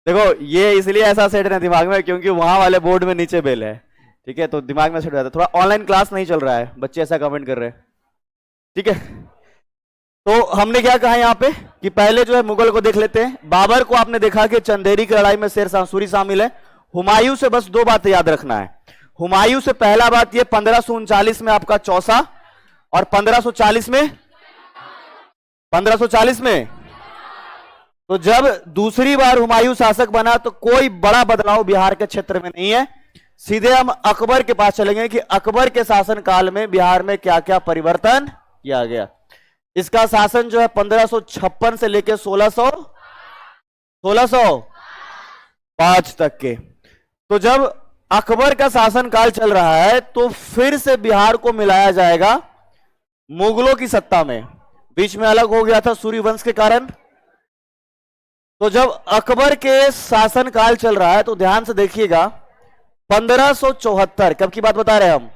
देखो ये इसलिए ऐसा सेट है दिमाग में क्योंकि वहां वाले बोर्ड में नीचे बेल है, ठीक है, तो दिमाग में सेट हो जाता है। थोड़ा ऑनलाइन क्लास नहीं चल रहा है, बच्चे ऐसा कमेंट कर रहे हैं। ठीक है, तो हमने क्या कहा यहां पे कि पहले जो है मुगल को देख लेते हैं। बाबर को आपने देखा कि चंदेरी की लड़ाई में शेरशाह सूरी शामिल है। हुमायूं से बस दो बातें याद रखना है। हुमायूं से पहला बात ये 1539 में आपका चौसा, और 1540 में 1540 में तो जब दूसरी बार हुमायूं शासक बना तो कोई बड़ा बदलाव बिहार के क्षेत्र में नहीं है। सीधे हम अकबर के पास चलेंगे कि अकबर के शासन काल में बिहार में क्या क्या परिवर्तन किया गया। इसका शासन जो है 1556 से लेकर 1605 तक के। तो जब अकबर का शासन काल चल रहा है तो फिर से बिहार को मिलाया जाएगा मुगलों की सत्ता में। बीच में अलग हो गया था सूर्यवंश के कारण। तो जब अकबर के शासन काल चल रहा है तो ध्यान से देखिएगा, 1574 कब की बात बता रहे हैं हम,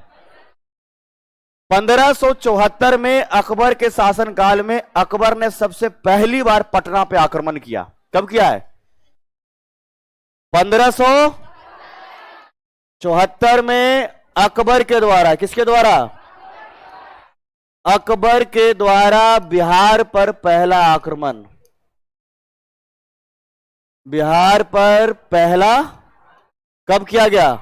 1574 में अकबर के शासन काल में अकबर ने सबसे पहली बार पटना पे आक्रमण किया। कब किया है? 1574 में अकबर के द्वारा। किसके द्वारा? अकबर के द्वारा बिहार पर पहला आक्रमण। बिहार पर पहला कब किया गया?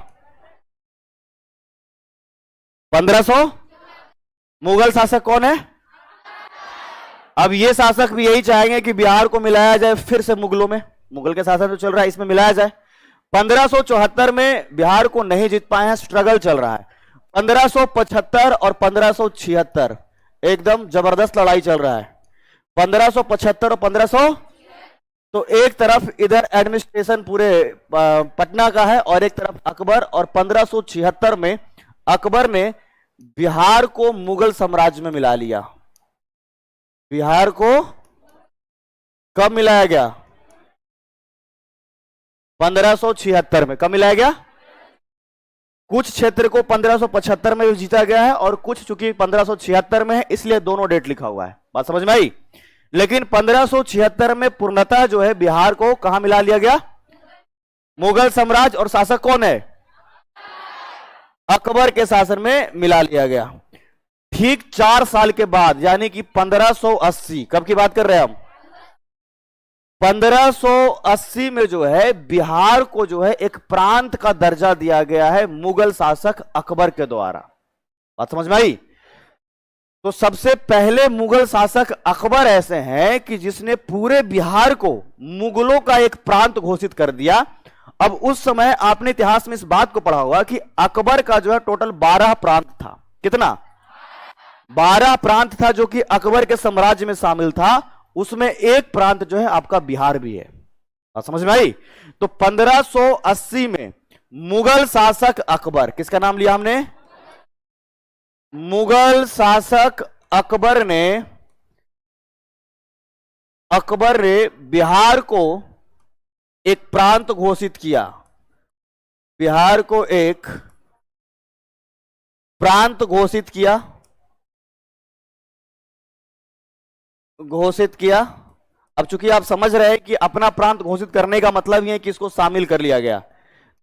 1500। मुगल शासक कौन है? अब ये शासक भी यही चाहेंगे कि बिहार को मिलाया जाए फिर से मुगलों में। मुगल के शासन जो चल रहा है इसमें मिलाया जाए। 1574 में बिहार को नहीं जीत पाए हैं, स्ट्रगल चल रहा है। 1575 और 1576 एकदम जबरदस्त लड़ाई चल रहा है। 1575 और 1500, तो एक तरफ इधर एडमिनिस्ट्रेशन पूरे पटना का है और एक तरफ अकबर। और 1576 में अकबर ने बिहार को मुगल साम्राज्य में मिला लिया। बिहार को कब मिलाया गया? 1576 में। कब मिलाया गया? कुछ क्षेत्र को 1575 में जीता गया है और कुछ चूंकि 1576 में है इसलिए दोनों डेट लिखा हुआ है। बात समझ में आई? लेकिन 1576 में पूर्णतः जो है बिहार को कहां मिला लिया गया? मुगल साम्राज्य। और शासक कौन है? अकबर के शासन में मिला लिया गया। ठीक 4 साल के बाद यानी कि 1580, कब की बात कर रहे हैं हम? 1580 में जो है बिहार को जो है एक प्रांत का दर्जा दिया गया है मुगल शासक अकबर के द्वारा। बात समझ में आई? तो सबसे पहले मुगल शासक अकबर ऐसे हैं कि जिसने पूरे बिहार को मुगलों का एक प्रांत घोषित कर दिया। अब उस समय आपने इतिहास में इस बात को पढ़ा होगा कि अकबर का जो है टोटल 12 प्रांत था। कितना? 12 प्रांत था जो कि अकबर के साम्राज्य में शामिल था। उसमें एक प्रांत जो है आपका बिहार भी है। बात समझ में आई? तो 1580 में मुगल शासक अकबर, किसका नाम लिया हमने? मुगल शासक अकबर ने बिहार को एक प्रांत घोषित किया। बिहार को एक प्रांत घोषित किया। अब चूंकि आप समझ रहे हैं कि अपना प्रांत घोषित करने का मतलब ही है कि इसको शामिल कर लिया गया।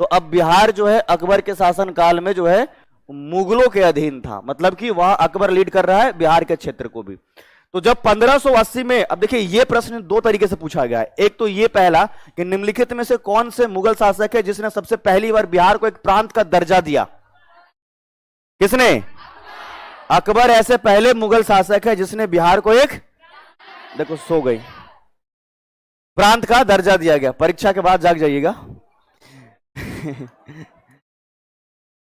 तो अब बिहार जो है अकबर के शासन काल में जो है मुगलों के अधीन था, मतलब कि वहां अकबर लीड कर रहा है बिहार के क्षेत्र को भी। तो जब 1580 में, अब देखिए ये प्रश्न दो तरीके से पूछा गया है। एक तो ये पहला कि निम्नलिखित में से कौन से मुगल शासक है जिसने सबसे पहली बार बिहार को एक प्रांत का दर्जा दिया? किसने? अकबर ऐसे पहले मुगल शासक है जिसने बिहार को एक, देखो सो गई, प्रांत का दर्जा दिया गया। परीक्षा के बाद जाग जाइएगा।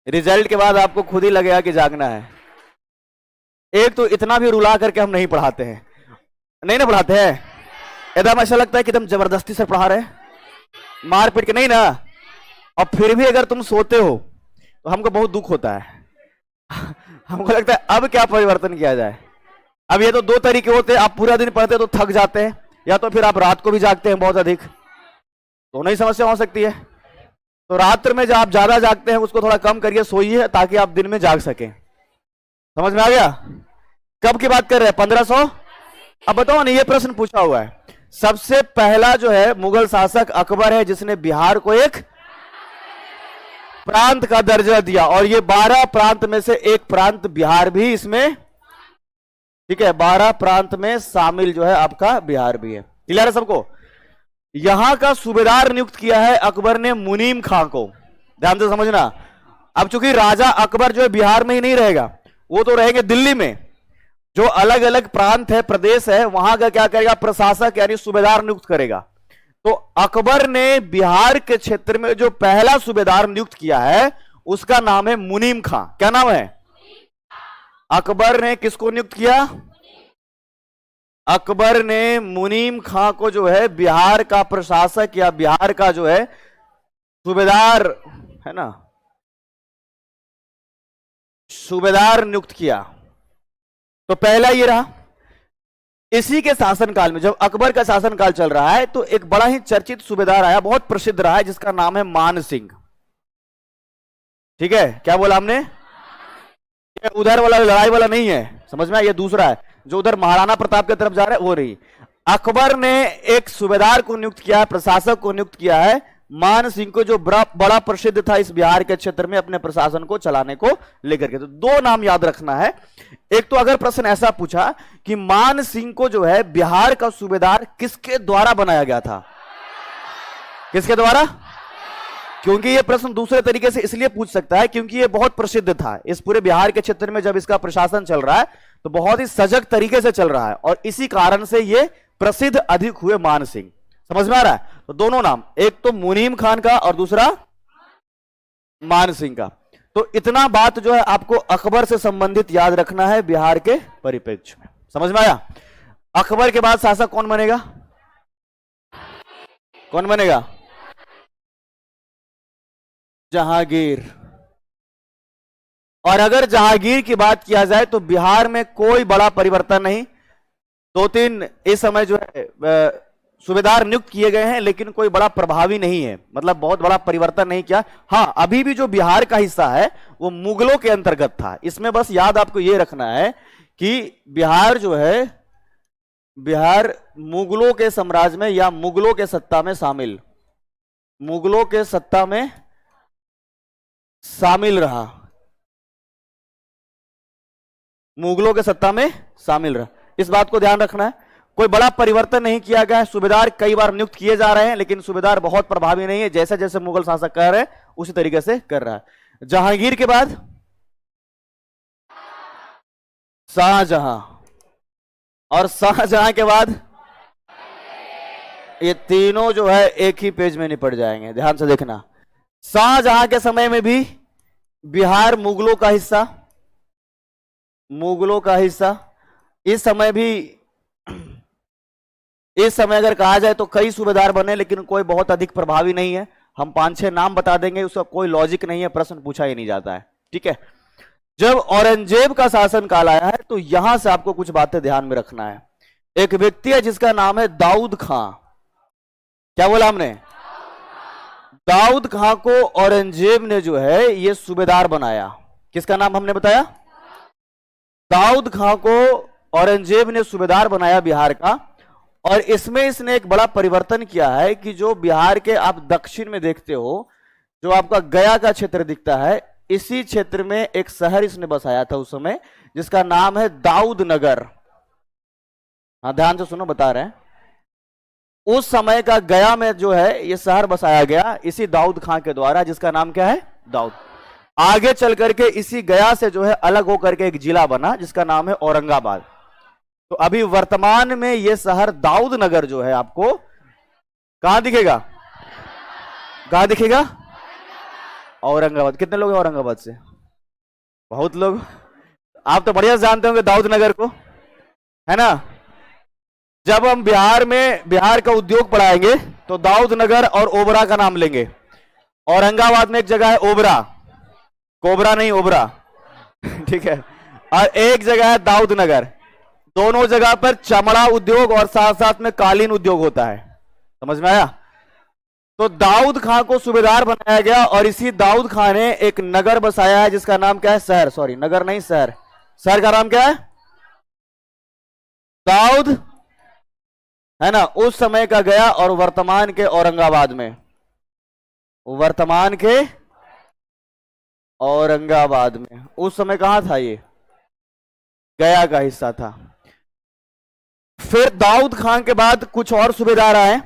रिजल्ट के बाद आपको खुद ही लगेगा कि जागना है। एक तो इतना भी रुला करके हम नहीं पढ़ाते हैं, नहीं ना पढ़ाते हैं। एकदम ऐसा लगता है कि एकदम जबरदस्ती से पढ़ा रहे, मार पीट के नहीं ना। और फिर भी अगर तुम सोते हो तो हमको बहुत दुख होता है। हमको लगता है अब क्या परिवर्तन किया जाए। अब ये तो दो तरीके होते हैं, आप पूरा दिन पढ़ते तो थक जाते हैं, या तो फिर आप रात को भी जागते हैं बहुत अधिक, दोनों ही समस्या हो सकती है। तो रात्र में जब आप ज्यादा जागते हैं उसको थोड़ा कम करिए, सोइए ताकि आप दिन में जाग सकें। समझ में आ गया? कब की बात कर रहे हैं? 1500। अब बताओ ना, ये प्रश्न पूछा हुआ है। सबसे पहला जो है मुगल शासक अकबर है जिसने बिहार को एक, प्रांत का दर्जा दिया, और ये 12 प्रांत में से एक प्रांत बिहार भी इसमें, ठीक है, 12 प्रांत में शामिल जो है आपका बिहार भी है। क्लियर है सबको? यहां का सूबेदार नियुक्त किया है अकबर ने मुनीम खां को, ध्यान से समझना। अब चूंकि राजा अकबर जो है बिहार में ही नहीं रहेगा, वो तो रहेंगे दिल्ली में। जो अलग अलग प्रांत है, प्रदेश है, वहां का क्या करेगा, प्रशासक यानी सूबेदार नियुक्त करेगा। तो अकबर ने बिहार के क्षेत्र में जो पहला सूबेदार नियुक्त किया है उसका नाम है मुनीम खां। क्या नाम है? अकबर ने किसको नियुक्त किया? अकबर ने मुनीम खां को जो है बिहार का प्रशासक या बिहार का जो है सूबेदार, है ना, सूबेदार नियुक्त किया। तो पहला ये रहा। इसी के शासनकाल में, जब अकबर का शासनकाल चल रहा है, तो एक बड़ा ही चर्चित सूबेदार आया, बहुत प्रसिद्ध रहा है, जिसका नाम है मान सिंह। ठीक है, क्या बोला हमने? ये उधर वाला लड़ाई वाला नहीं है, समझ में? ये दूसरा है, जो उधर महाराणा प्रताप की तरफ जा रहा है वो नहीं। अकबर ने एक सूबेदार को नियुक्त किया, प्रशासक को नियुक्त किया है मान सिंह को, जो बड़ा प्रसिद्ध था इस बिहार के क्षेत्र में अपने प्रशासन को चलाने को लेकर के। तो दो नाम याद रखना है। एक तो अगर प्रश्न ऐसा पूछा कि मान सिंह को जो है बिहार का सूबेदार किसके द्वारा बनाया गया था? किसके द्वारा? क्योंकि यह प्रश्न दूसरे तरीके से इसलिए पूछ सकता है क्योंकि यह बहुत प्रसिद्ध था इस पूरे बिहार के क्षेत्र में। जब इसका प्रशासन चल रहा है तो बहुत ही सजग तरीके से चल रहा है, और इसी कारण से यह प्रसिद्ध अधिक हुए मान सिंह। समझ में आ रहा है? तो दोनों नाम, एक तो मुनीम खान का और दूसरा मान सिंह का। तो इतना बात जो है आपको अकबर से संबंधित याद रखना है बिहार के परिप्रेक्ष्य में। समझ में आया? अकबर के बाद शासक कौन बनेगा? कौन बनेगा? जहांगीर। और अगर जहांगीर की बात किया जाए तो बिहार में कोई बड़ा परिवर्तन नहीं। 2-3 इस समय जो है सूबेदार नियुक्त किए गए हैं, लेकिन कोई बड़ा प्रभावी नहीं है, मतलब बहुत बड़ा परिवर्तन नहीं किया। हां, अभी भी जो बिहार का हिस्सा है वो मुगलों के अंतर्गत था। इसमें बस याद आपको यह रखना है कि बिहार जो है, बिहार मुगलों के साम्राज्य में या मुगलों के सत्ता में शामिल, मुगलों के सत्ता में शामिल रहा, मुगलों के सत्ता में शामिल रहा। इस बात को ध्यान रखना है। कोई बड़ा परिवर्तन नहीं किया गया है। सूबेदार कई बार नियुक्त किए जा रहे हैं, लेकिन सूबेदार बहुत प्रभावी नहीं है। जैसे जैसे मुगल शासक कर रहे हैं उसी तरीके से कर रहा है। जहांगीर के बाद शाहजहां, और शाहजहां के बाद ये तीनों जो है एक ही पेज में निपट जाएंगे, ध्यान से देखना। शाहजहां के समय में भी बिहार मुगलों का हिस्सा, मुगलों का हिस्सा। इस समय भी, इस समय अगर कहा जाए तो कई सूबेदार बने, लेकिन कोई बहुत अधिक प्रभावी नहीं है। हम 5-6 नाम बता देंगे, उसका कोई लॉजिक नहीं है, प्रश्न पूछा ही नहीं जाता है। ठीक है, जब औरंगजेब का शासन काल आया है तो यहां से आपको कुछ बातें ध्यान में रखना है। एक व्यक्ति है जिसका नाम है दाऊद खां। क्या बोला हमने? दाऊद खां को औरंगजेब ने जो है ये सूबेदार बनाया। किसका नाम हमने बताया? दाऊद खां को औरंगजेब ने सूबेदार बनाया बिहार का। और इसमें इसने एक बड़ा परिवर्तन किया है कि जो बिहार के आप दक्षिण में देखते हो, जो आपका गया का क्षेत्र दिखता है, इसी क्षेत्र में एक शहर इसने बसाया था उस समय, जिसका नाम है दाऊद नगर। हाँ, ध्यान से सुनो, बता रहे हैं। उस समय का गया में जो है ये शहर बसाया गया इसी दाऊद खां के द्वारा, जिसका नाम क्या है? दाऊद। आगे चल करके इसी गया से जो है अलग होकर के एक जिला बना जिसका नाम है औरंगाबाद। तो अभी वर्तमान में यह शहर दाऊद नगर जो है आपको कहां दिखेगा? कहां दिखेगा? औरंगाबाद। कितने लोग हैं औरंगाबाद से? बहुत लोग। आप तो बढ़िया जानते होंगे दाऊद नगर को, है ना? जब हम बिहार में बिहार का उद्योग पढ़ाएंगे तो दाऊद नगर और ओबरा का नाम लेंगे। औरंगाबाद में एक जगह है ओबरा, कोबरा नहीं, ओबरा। ठीक है, और एक जगह है दाऊद नगर। दोनों जगह पर चमड़ा उद्योग और साथ साथ में कालीन उद्योग होता है। समझ में आया? तो दाऊद खां को सूबेदार बनाया गया और इसी दाऊद खां ने एक नगर बसाया है जिसका नाम क्या है? शहर, सॉरी नगर नहीं, शहर। शहर का नाम क्या है? दाऊद, है ना? उस समय का गया और वर्तमान के औरंगाबाद में, वर्तमान के औरंगाबाद में। उस समय कहां था ये? गया का हिस्सा था। फिर दाऊद खान के बाद कुछ और सूबेदार आए,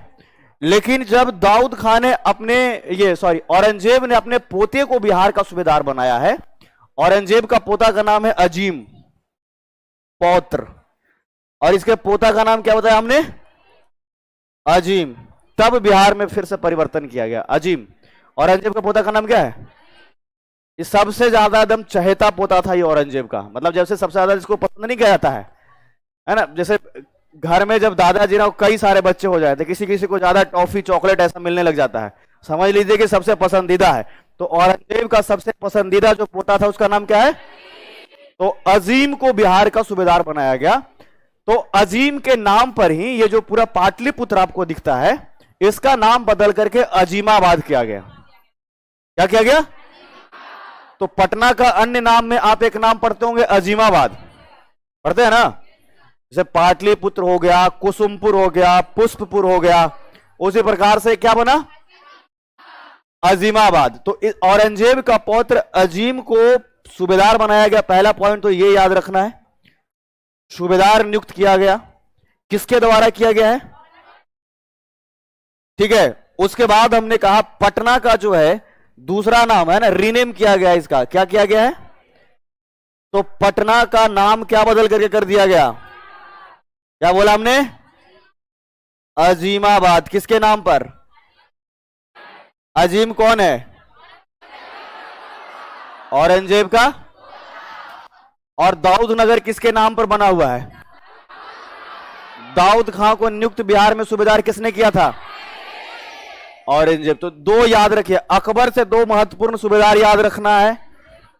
लेकिन जब दाऊद खान ने औरंगजेब ने अपने पोते को बिहार का सूबेदार बनाया है। औरंगजेब का पोता का नाम है अजीम, पौत्र, और इसके पोता का नाम क्या बताया हमने? अजीम। तब बिहार में फिर से परिवर्तन किया गया। अजीम। औरंगजेब का पोता का नाम क्या है? ये सबसे ज्यादा एकदम चहेता पोता था ये औरंगजेब का, मतलब जैसे सबसे ज्यादा जिसको पसंद नहीं किया जाता है ना। जैसे घर में जब दादाजी ना कई सारे बच्चे हो जाते, किसी किसी को ज्यादा टॉफी चॉकलेट ऐसा मिलने लग जाता है, समझ लीजिए कि सबसे पसंदीदा है। तो औरंगजेब का सबसे पसंदीदा जो पोता था उसका नाम क्या है? तो अजीम को बिहार का सूबेदार बनाया गया। तो अजीम के नाम पर ही ये जो पूरा पाटलिपुत्र आपको दिखता है, इसका नाम बदल करके अजीमाबाद किया गया। क्या किया गया? तो पटना का अन्य नाम में आप एक नाम पढ़ते होंगे अजीमाबाद, पढ़ते हैं ना। जैसे पाटलिपुत्र हो गया, कुसुमपुर हो गया, पुष्पपुर हो गया, उसी प्रकार से क्या बना? अजीमाबाद। तो औरंगजेब का पौत्र अजीम को सूबेदार बनाया गया। पहला पॉइंट तो ये याद रखना है, सूबेदार नियुक्त किया गया। किसके द्वारा किया गया है? ठीक है। उसके बाद हमने कहा पटना का जो है दूसरा नाम है ना, रीनेम किया गया। इसका क्या किया गया है? तो पटना का नाम क्या बदल करके कर दिया गया? क्या बोला हमने? अजीमाबाद। किसके नाम पर? अजीम कौन है? औरंगजेब का। और दाऊद नगर किसके नाम पर बना हुआ है? दाऊद खां को नियुक्त बिहार में सूबेदार किसने किया था? औरंगजेब। तो दो याद रखिए, अकबर से दो महत्वपूर्ण सूबेदार याद रखना है,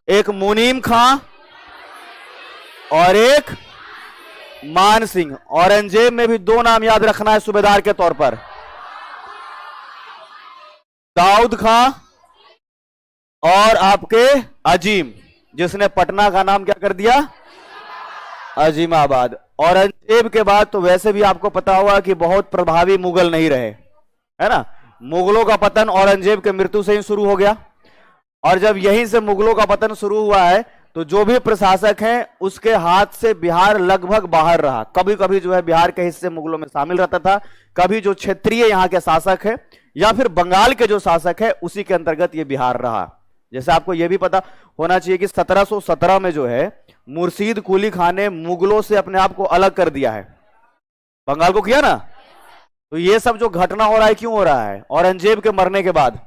एक मुनीम खां और एक मान सिंह। औरंगजेब में भी दो नाम याद रखना है सूबेदार के तौर पर, दाऊद खां और आपके अजीम, जिसने पटना का नाम क्या कर दिया? अजीमाबाद। औरंगजेब के बाद तो वैसे भी आपको पता होगा कि बहुत प्रभावी मुगल नहीं रहे, है ना। मुगलों का पतन औरंगजेब के मृत्यु से ही शुरू हो गया, और जब यहीं से मुगलों का पतन शुरू हुआ है तो जो भी प्रशासक हैं उसके हाथ से बिहार लगभग बाहर रहा। कभी कभी जो है बिहार के हिस्से मुगलों में शामिल रहता था, कभी जो क्षेत्रीय यहाँ के शासक है या फिर बंगाल के जो शासक है उसी के अंतर्गत ये बिहार रहा। जैसे आपको यह भी पता होना चाहिए कि 1717 में जो है मुर्शीद कुली खान ने मुगलों से अपने आप को अलग कर दिया है, बंगाल को किया ना। तो ये सब जो घटना हो रहा है क्यों हो रहा है? औरंगजेब के मरने के बाद।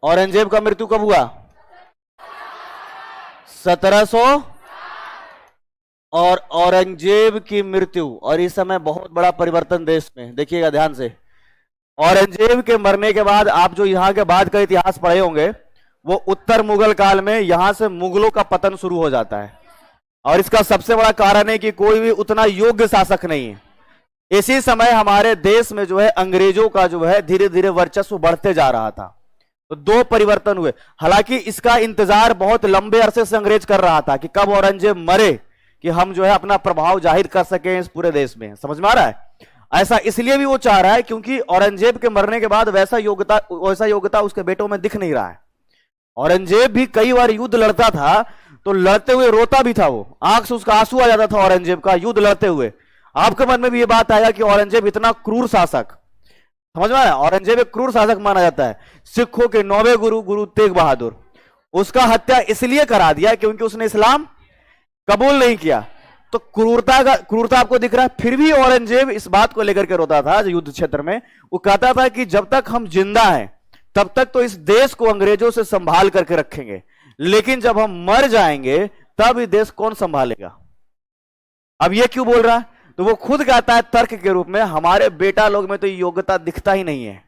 औरंगजेब का मृत्यु कब हुआ? 1700। और औरंगजेब की मृत्यु, और इस समय बहुत बड़ा परिवर्तन देश में, देखिएगा ध्यान से। औरंगजेब के मरने के बाद आप जो यहां के बाद का इतिहास पढ़े होंगे, वो उत्तर मुगल काल में यहां से मुगलों का पतन शुरू हो जाता है। और इसका सबसे बड़ा कारण है कि कोई भी उतना योग्य शासक नहीं है। इसी समय हमारे देश में जो है अंग्रेजों का जो है धीरे धीरे वर्चस्व बढ़ते जा रहा था। तो दो परिवर्तन हुए। हालांकि इसका इंतजार बहुत लंबे अरसे से अंग्रेज कर रहा था कि कब औरंगजेब मरे कि हम जो है अपना प्रभाव जाहिर कर सकें इस पूरे देश में। समझ में आ रहा है? ऐसा इसलिए भी वो चाह रहा है क्योंकि औरंगजेब के मरने के बाद वैसा योग्यता उसके बेटों में दिख नहीं रहा है। औरंगजेब भी कई बार युद्ध लड़ता था, तो लड़ते हुए रोता भी था, वो आंख से उसका आंसू आ जाता था औरंगजेब का युद्ध लड़ते हुए। आपके मन में भी ये बात आएगा कि औरंगजेब इतना क्रूर शासक, समझ में आया? औरंगजेब एक क्रूर शासक माना जाता है। सिखों के 9वें गुरु गुरु तेग बहादुर, उसका हत्या इसलिए करा दिया क्योंकि उसने इस्लाम कबूल नहीं किया। तो क्रूरता आपको दिख रहा है। फिर भी औरंगजेब इस बात को लेकर के रोता था युद्ध क्षेत्र में। वो कहता था कि जब तक हम जिंदा हैं तब तक तो इस देश को अंग्रेजों से संभाल करके रखेंगे, लेकिन जब हम मर जाएंगे तब ये देश कौन संभालेगा। अब ये क्यों बोल रहा है? तो वो खुद कहता है तर्क के रूप में, हमारे बेटा लोग में तो योग्यता दिखता ही नहीं है।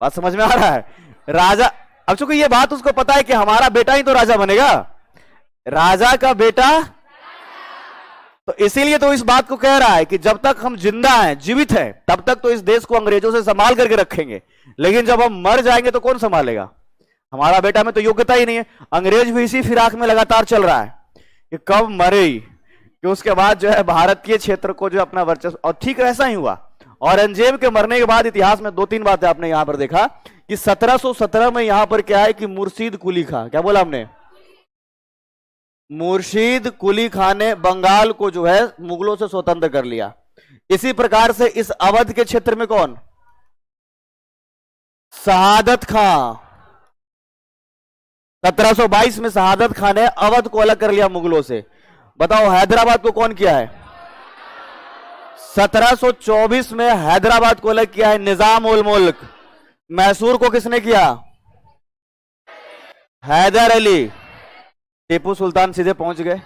बात समझ में आ रहा है? राजा, अब चूंकि ये बात उसको पता है कि हमारा बेटा ही तो राजा बनेगा, राजा का बेटा, तो इसीलिए तो इस बात को कह रहा है कि जब तक हम जिंदा हैं, जीवित हैं, तब तक तो इस देश को अंग्रेजों से संभाल करके रखेंगे, लेकिन जब हम मर जाएंगे तो कौन संभालेगा? हमारा बेटा में तो योग्यता ही नहीं है। अंग्रेज भी इसी फिराक में लगातार चल रहा है कि कब मरे ही, कि उसके बाद जो है भारतीय क्षेत्र को जो अपना वर्चस्व, और ठीक ऐसा ही हुआ। औरंगजेब के मरने के बाद इतिहास में 2-3 बातें आपने यहां पर देखा कि 1717 में यहां पर क्या है कि मुर्शीद कुली खां, क्या बोला हमने, मुर्शीद कुली खां ने बंगाल को जो है मुगलों से स्वतंत्र कर लिया। इसी प्रकार से इस अवध के क्षेत्र में कौन, शहादत खां, 1722 में शहादत खां ने अवध को अलग कर लिया मुगलों से। बताओ हैदराबाद को कौन किया है, 1724 में हैदराबाद को अलग किया है निजाम उल मुल्क। मैसूर को किसने किया, हैदर अली। टीपू सुल्तान सीधे पहुंच गए।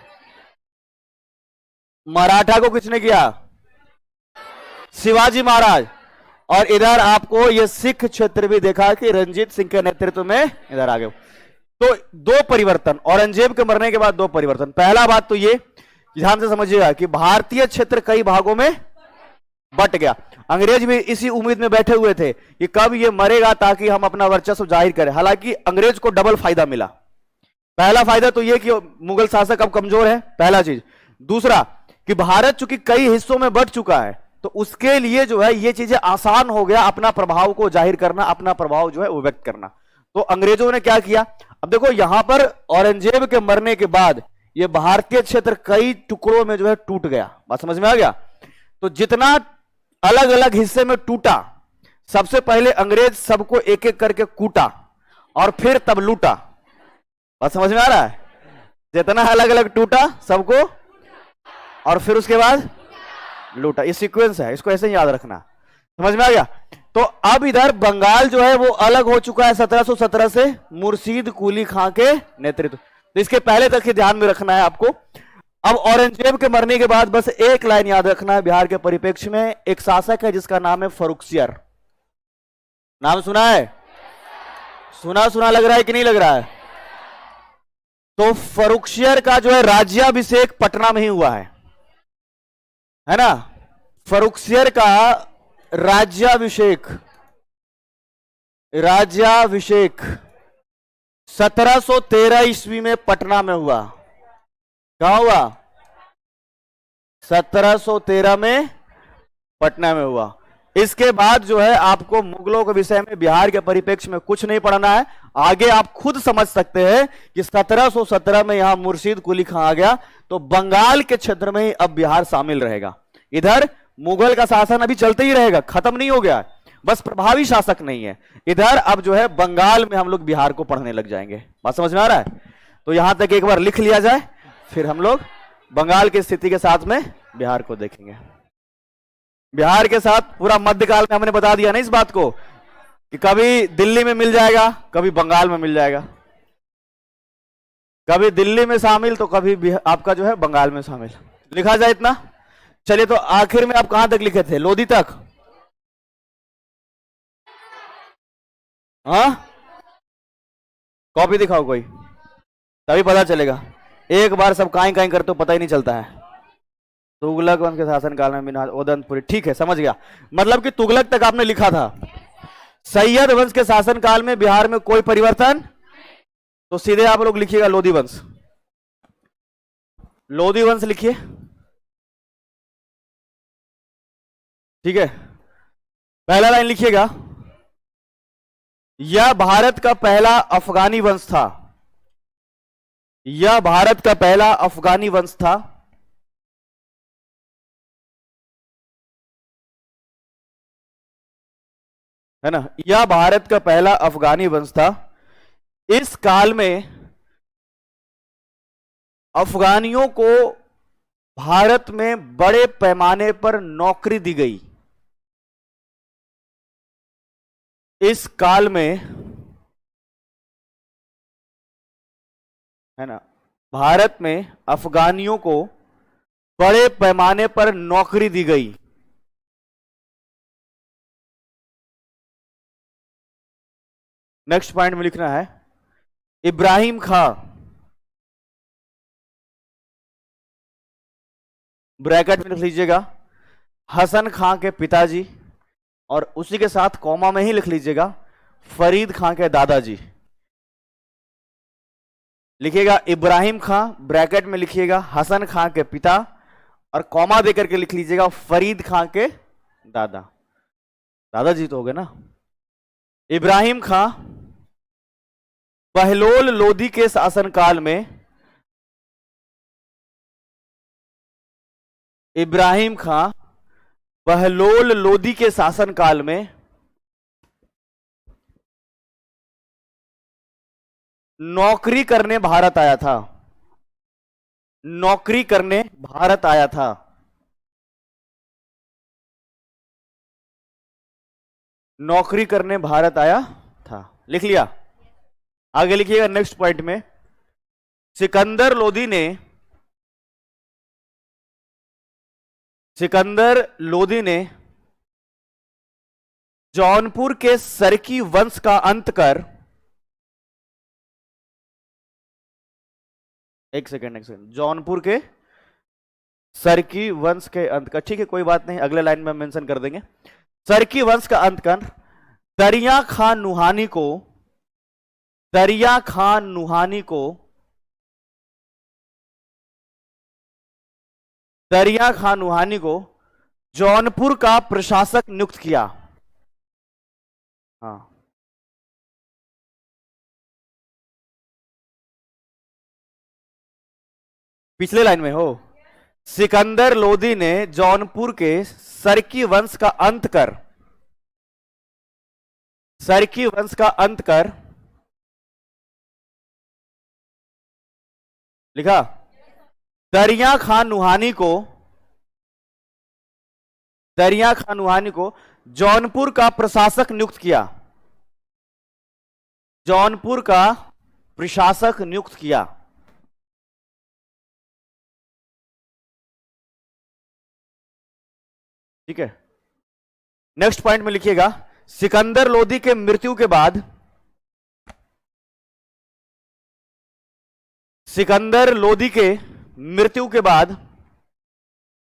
मराठा को किसने किया, शिवाजी महाराज। और इधर आपको यह सिख क्षेत्र भी देखा कि रंजीत सिंह के नेतृत्व में इधर आ गए। तो दो परिवर्तन, औरंगजेब के मरने के बाद दो परिवर्तन। पहला बात तो ये ध्यान से समझिएगा कि भारतीय क्षेत्र कई भागों में बट गया। अंग्रेज भी इसी उम्मीद में बैठे हुए थे कि कब ये मरेगा ताकि हम अपना वर्चस्व जाहिर करें। हालांकि अंग्रेज को डबल फायदा मिला। पहला फायदा तो ये कि मुगल शासक अब कमजोर है, पहला चीज। दूसरा कि भारत चूंकि कई हिस्सों में बट चुका है तो उसके लिए जो है ये चीजें आसान हो गया अपना प्रभाव को जाहिर करना, अपना प्रभाव जो है वो व्यक्त करना। तो अंग्रेजों ने क्या किया, अब देखो यहां पर औरंगजेब के मरने के बाद ये भारतीय क्षेत्र कई टुकड़ों में जो है टूट गया। बात समझ में आ गया। तो जितना अलग अलग हिस्से में टूटा, सबसे पहले अंग्रेज सबको एक एक करके कूटा और फिर तब लूटा। बात समझ में आ रहा है, जितना अलग अलग टूटा सबको और फिर उसके बाद लूटा। ये सीक्वेंस है, इसको ऐसे ही याद रखना। समझ में आ गया। तो अब इधर बंगाल जो है वो अलग हो चुका है 1717 से मुर्शीद कुली खां के नेतृत्व। तो इसके पहले तक ही ध्यान में रखना है आपको। अब औरंगजेब के मरने के बाद बस एक लाइन याद रखना है, बिहार के परिप्रेक्ष्य में एक शासक है जिसका नाम है फर्रुखसियर। नाम सुना है, सुना सुना लग रहा है कि नहीं लग रहा है। तो फर्रुखसियर का जो है राज्याभिषेक पटना में ही हुआ है ना। फर्रुखसियर का राज्याभिषेक 1713 ईस्वी में पटना में हुआ। कहां हुआ, 1713 में पटना में हुआ। इसके बाद जो है आपको मुगलों के विषय में बिहार के परिप्रेक्ष्य में कुछ नहीं पढ़ना है। आगे आप खुद समझ सकते हैं कि 1717 में यहां मुर्शीद कुली खां आ गया तो बंगाल के क्षेत्र में ही अब बिहार शामिल रहेगा। इधर मुगल का शासन अभी चलते ही रहेगा, खत्म नहीं हो गया, बस प्रभावी शासक नहीं है। इधर अब जो है बंगाल में हम लोग बिहार को पढ़ने लग जाएंगे। बात समझ में आ रहा है। तो यहां तक एक बार लिख लिया जाए, फिर हम लोग बंगाल की स्थिति के साथ में बिहार को देखेंगे। बिहार के साथ पूरा मध्यकाल में हमने बता दिया ना इस बात को कि कभी दिल्ली में मिल जाएगा, कभी बंगाल में मिल जाएगा, कभी दिल्ली में शामिल तो कभी आपका जो है बंगाल में शामिल। लिखा जाए इतना। चलिए तो आखिर में आप कहां तक लिखे थे, लोधी तक। हाँ, कॉपी दिखाओ कोई, तभी पता चलेगा। एक बार सब काई काई करते हो पता ही नहीं चलता है। तुगलक वंश के शासन काल में उदयपुरी, ठीक है समझ गया। मतलब कि तुगलक तक आपने लिखा था। सैयद वंश के शासन काल में बिहार में कोई परिवर्तन, तो सीधे आप लोग लिखिएगा लोधी वंश। लोधी वंश लिखिए, ठीक है। पहला लाइन लिखिएगा, यह भारत का पहला अफगानी वंश था। यह भारत का पहला अफगानी वंश था। है ना, यह भारत का पहला अफगानी वंश था। इस काल में अफगानियों को भारत में बड़े पैमाने पर नौकरी दी गई। इस काल में, है ना, भारत में अफगानियों को बड़े पैमाने पर नौकरी दी गई। नेक्स्ट पॉइंट में लिखना है, इब्राहिम खां, ब्रैकेट में लिख लीजिएगा, हसन खां के पिताजी, और उसी के साथ कॉमा में ही लिख लीजिएगा फरीद खां के दादाजी। लिखिएगा इब्राहिम खां, ब्रैकेट में लिखिएगा हसन खां के पिता, और कॉमा देकर के लिख लीजिएगा फरीद खां के दादा। दादाजी तो हो गए ना। इब्राहिम खां बहलोल लोदी के शासनकाल में, इब्राहिम खां बहलोल लोदी के शासनकाल में नौकरी करने भारत आया था। नौकरी करने भारत आया था। नौकरी करने भारत आया था, लिख लिया। आगे लिखिएगा नेक्स्ट पॉइंट में, सिकंदर लोदी ने, सिकंदर लोदी ने जौनपुर के सरकी वंश का अंत कर, एक सेकेंड, जौनपुर के सरकी वंश के अंत कर, ठीक है कोई बात नहीं, अगले लाइन में मेंशन कर देंगे। सरकी वंश का अंत कर दरिया खान नुहानी को, दरिया खान नुहानी को, दरिया खान नुहानी को जौनपुर का प्रशासक नियुक्त किया। हाँ, पिछले लाइन में हो, सिकंदर लोदी ने जौनपुर के सरकी वंश का अंत कर, सरकी वंश का अंत कर, लिखा, दरिया खान नुहानी को, दरिया खान नुहानी को जौनपुर का प्रशासक नियुक्त किया, जौनपुर का प्रशासक नियुक्त किया। ठीक है, नेक्स्ट पॉइंट में लिखिएगा, सिकंदर लोदी के मृत्यु के बाद, सिकंदर लोदी के मृत्यु के बाद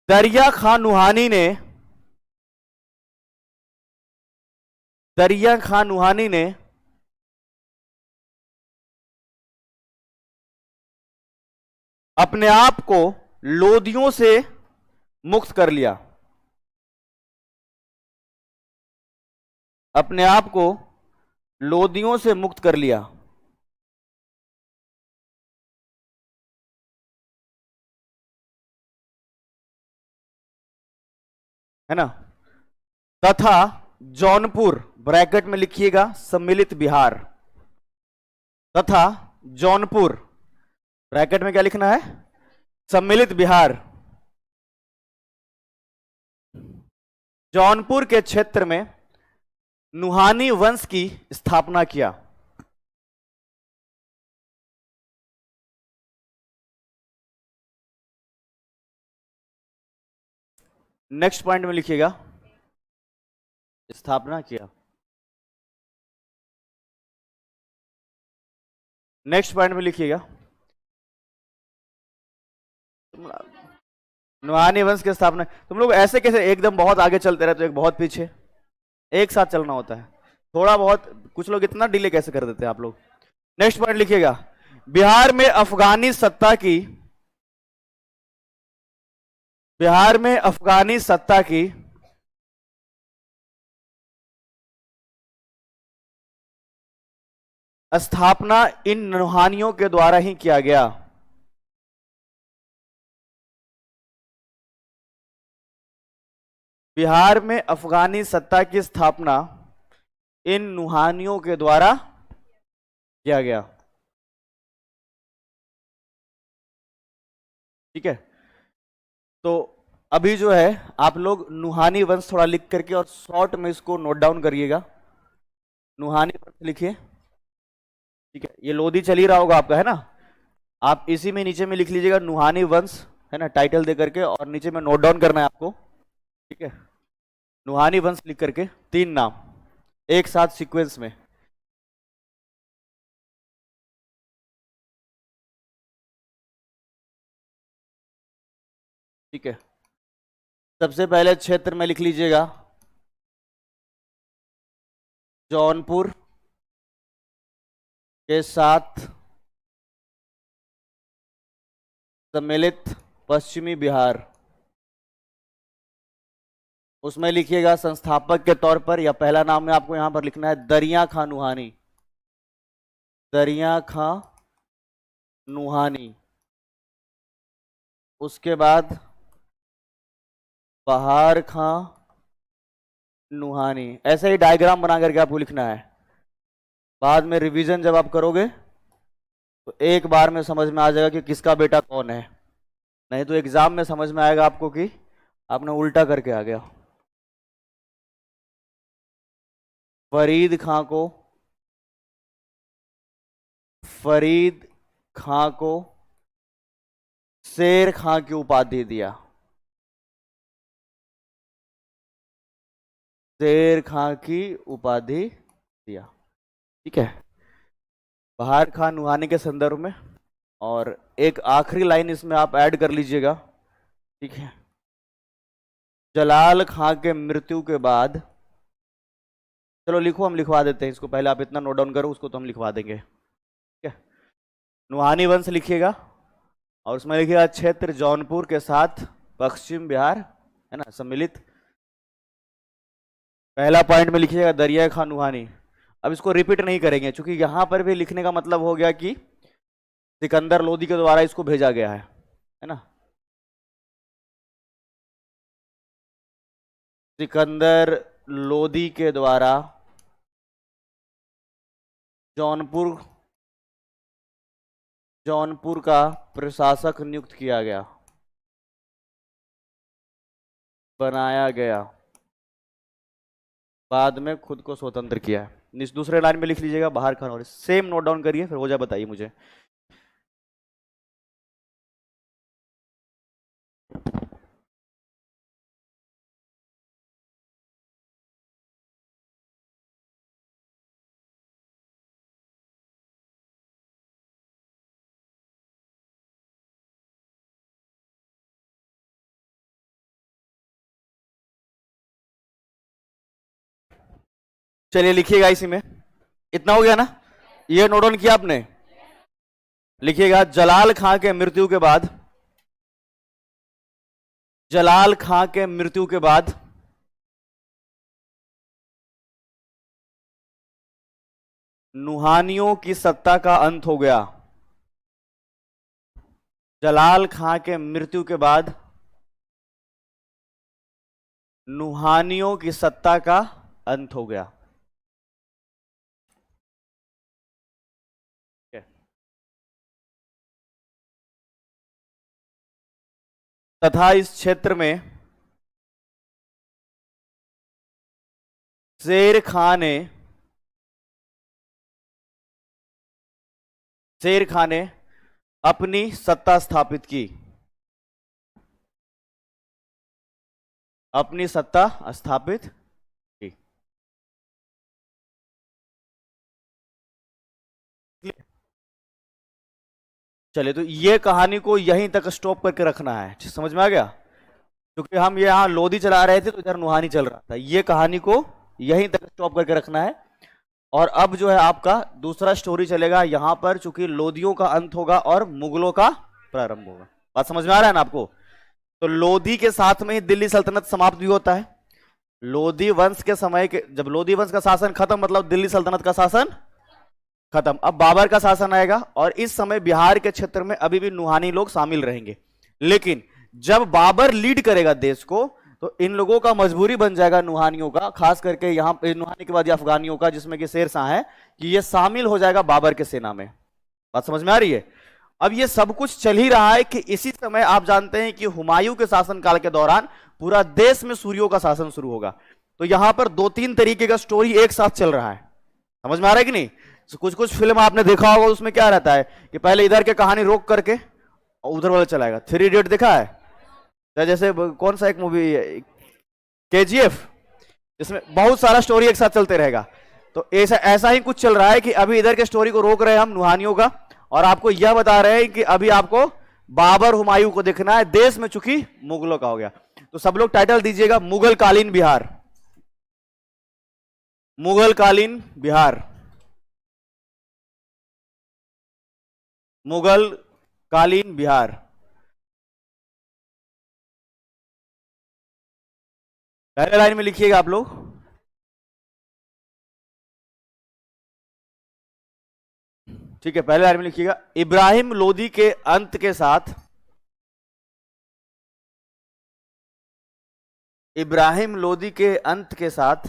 दरिया खान नुहानी ने, दरिया खान नुहानी ने अपने आप को लोदियों से मुक्त कर लिया, अपने आप को लोदियों से मुक्त कर लिया। है ना, तथा जौनपुर, ब्रैकेट में लिखिएगा सम्मिलित बिहार, तथा जौनपुर, ब्रैकेट में क्या लिखना है, सम्मिलित बिहार, जौनपुर के क्षेत्र में नुहानी वंश की स्थापना किया। नेक्स्ट पॉइंट में लिखिएगा, स्थापना किया। नेक्स्ट पॉइंट में लिखिएगा, नुहानी वंश की स्थापना। तुम लोग ऐसे कैसे एकदम बहुत आगे चलते रहते हो, एक बहुत पीछे, एक साथ चलना होता है, थोड़ा बहुत, कुछ लोग इतना डिले कैसे कर देते हैं आप लोग। नेक्स्ट पॉइंट लिखिएगा, बिहार में अफगानी सत्ता की, बिहार में अफगानी सत्ता की स्थापना इन नुहानियों के द्वारा ही किया गया। बिहार में अफगानी सत्ता की स्थापना इन नुहानियों के द्वारा किया गया। ठीक है, तो अभी जो है आप लोग नुहानी वंश थोड़ा लिख करके और शॉर्ट में इसको नोट डाउन करिएगा, नुहानी वंश लिखिए। ठीक है, ये लोदी चल ही रहा होगा आपका, है ना, आप इसी में नीचे में लिख लीजिएगा नुहानी वंश, है ना, टाइटल दे करके, और नीचे में नोट डाउन करना है आपको। ठीक है, नुहानी वंश लिख करके 3 नाम एक साथ सीक्वेंस में। ठीक है, सबसे पहले क्षेत्र में लिख लीजिएगा जौनपुर के साथ सम्मिलित पश्चिमी बिहार, उसमें लिखिएगा संस्थापक के तौर पर, या पहला नाम में आपको यहां पर लिखना है दरिया खां नुहानी। दरिया खां नुहानी। उसके बाद बहार खां नुहानी। ऐसे ही डायग्राम बना करके आपको लिखना है। बाद में रिवीजन जब आप करोगे तो एक बार में समझ में आ जाएगा कि किसका बेटा कौन है। नहीं तो एग्जाम में समझ में आएगा आपको कि आपने उल्टा करके आ गया। फरीद खां को शेर खां की उपाधि दिया। शेर खां की उपाधि दिया। ठीक है, बहार खां नुहानी के संदर्भ में। और एक आखिरी लाइन इसमें आप ऐड कर लीजिएगा। ठीक है, जलाल खां के मृत्यु के बाद, चलो लिखो, हम लिखवा देते हैं इसको, पहले आप इतना नोट डाउन करो, उसको तो हम लिखवा देंगे। ठीक है, नुहानी वंश लिखिएगा और उसमें लिखिएगा क्षेत्र जौनपुर के साथ पश्चिम बिहार, है ना, सम्मिलित। पहला पॉइंट में लिखिएगा दरिया खां नुहानी। अब इसको रिपीट नहीं करेंगे क्योंकि यहां पर भी लिखने का मतलब हो गया कि सिकंदर लोदी के द्वारा इसको भेजा गया है ना। सिकंदर लोदी के द्वारा जौनपुर का प्रशासक नियुक्त किया गया, बनाया गया, बाद में खुद को स्वतंत्र किया है। दूसरे लाइन में लिख लीजिएगा बहार खान, और सेम नोट डाउन करिए, फिर हो जाए बताइए मुझे। चलिए लिखिएगा इसी में, इतना हो गया ना, ये नोट डाउन किया आपने। लिखिएगा जलाल खां के मृत्यु के बाद, जलाल खां के मृत्यु के बाद नुहानियों की सत्ता का अंत हो गया। जलाल खां के मृत्यु के बाद नुहानियों की सत्ता का अंत हो गया। तथा इस क्षेत्र में शेर खां ने अपनी सत्ता स्थापित की, अपनी सत्ता स्थापित की। चलिए, तो ये कहानी को यहीं तक स्टॉप करके रखना है, समझ में आ गया। क्योंकि हम यहां लोधी चला रहे थे तो इधर नुहानी चल रहा था, ये कहानी को यहीं तक स्टॉप करके रखना है। और अब जो है आपका दूसरा स्टोरी चलेगा यहां पर, चूंकि लोधियों का अंत होगा और मुगलों का प्रारंभ होगा। बात समझ में आ रहा है ना आपको। तो लोधी के साथ में ही दिल्ली सल्तनत समाप्त भी होता है। लोधी वंश के समय के, जब लोधी वंश का शासन खत्म, मतलब दिल्ली सल्तनत का शासन खत्म। अब बाबर का शासन आएगा और इस समय बिहार के क्षेत्र में अभी भी नुहानी लोग शामिल रहेंगे। लेकिन जब बाबर लीड करेगा देश को तो इन लोगों का मजबूरी बन जाएगा, नुहानियों का, खास करके यहां पे नुहानी के बाद अफगानियों का, जिसमें कि शेर शाह है, कि ये शामिल हो जाएगा बाबर के सेना में। बात समझ में आ रही है। अब ये सब कुछ चल ही रहा है कि इसी समय आप जानते हैं कि हुमायूं के शासनकाल के दौरान पूरा देश में सूर्यों का शासन शुरू होगा। तो यहां पर दो तीन तरीके का स्टोरी एक साथ चल रहा है, समझ में आ रहा है कि नहीं। तो कुछ कुछ फिल्म आपने देखा होगा, उसमें क्या रहता है कि पहले इधर के कहानी रोक करके और उधर वाला चलाएगा। 3 इडियट देखा है, जैसे कौन सा एक मूवी, KGF, इसमें बहुत सारा स्टोरी एक साथ चलते रहेगा। तो ऐसा ही कुछ चल रहा है कि अभी इधर के स्टोरी को रोक रहे हैं हम नुहानियों का, और आपको यह बता रहे हैं कि अभी आपको बाबर हुमायूं को देखना है, देश में चूंकि मुगलों का हो गया। तो सब लोग टाइटल दीजिएगा, मुगल कालीन बिहार। मुगल कालीन बिहार, मुगल कालीन बिहार। पहले लाइन में लिखिएगा आप लोग, ठीक है, पहले लाइन में लिखिएगा, इब्राहिम लोदी के अंत के साथ, इब्राहिम लोदी के अंत के साथ,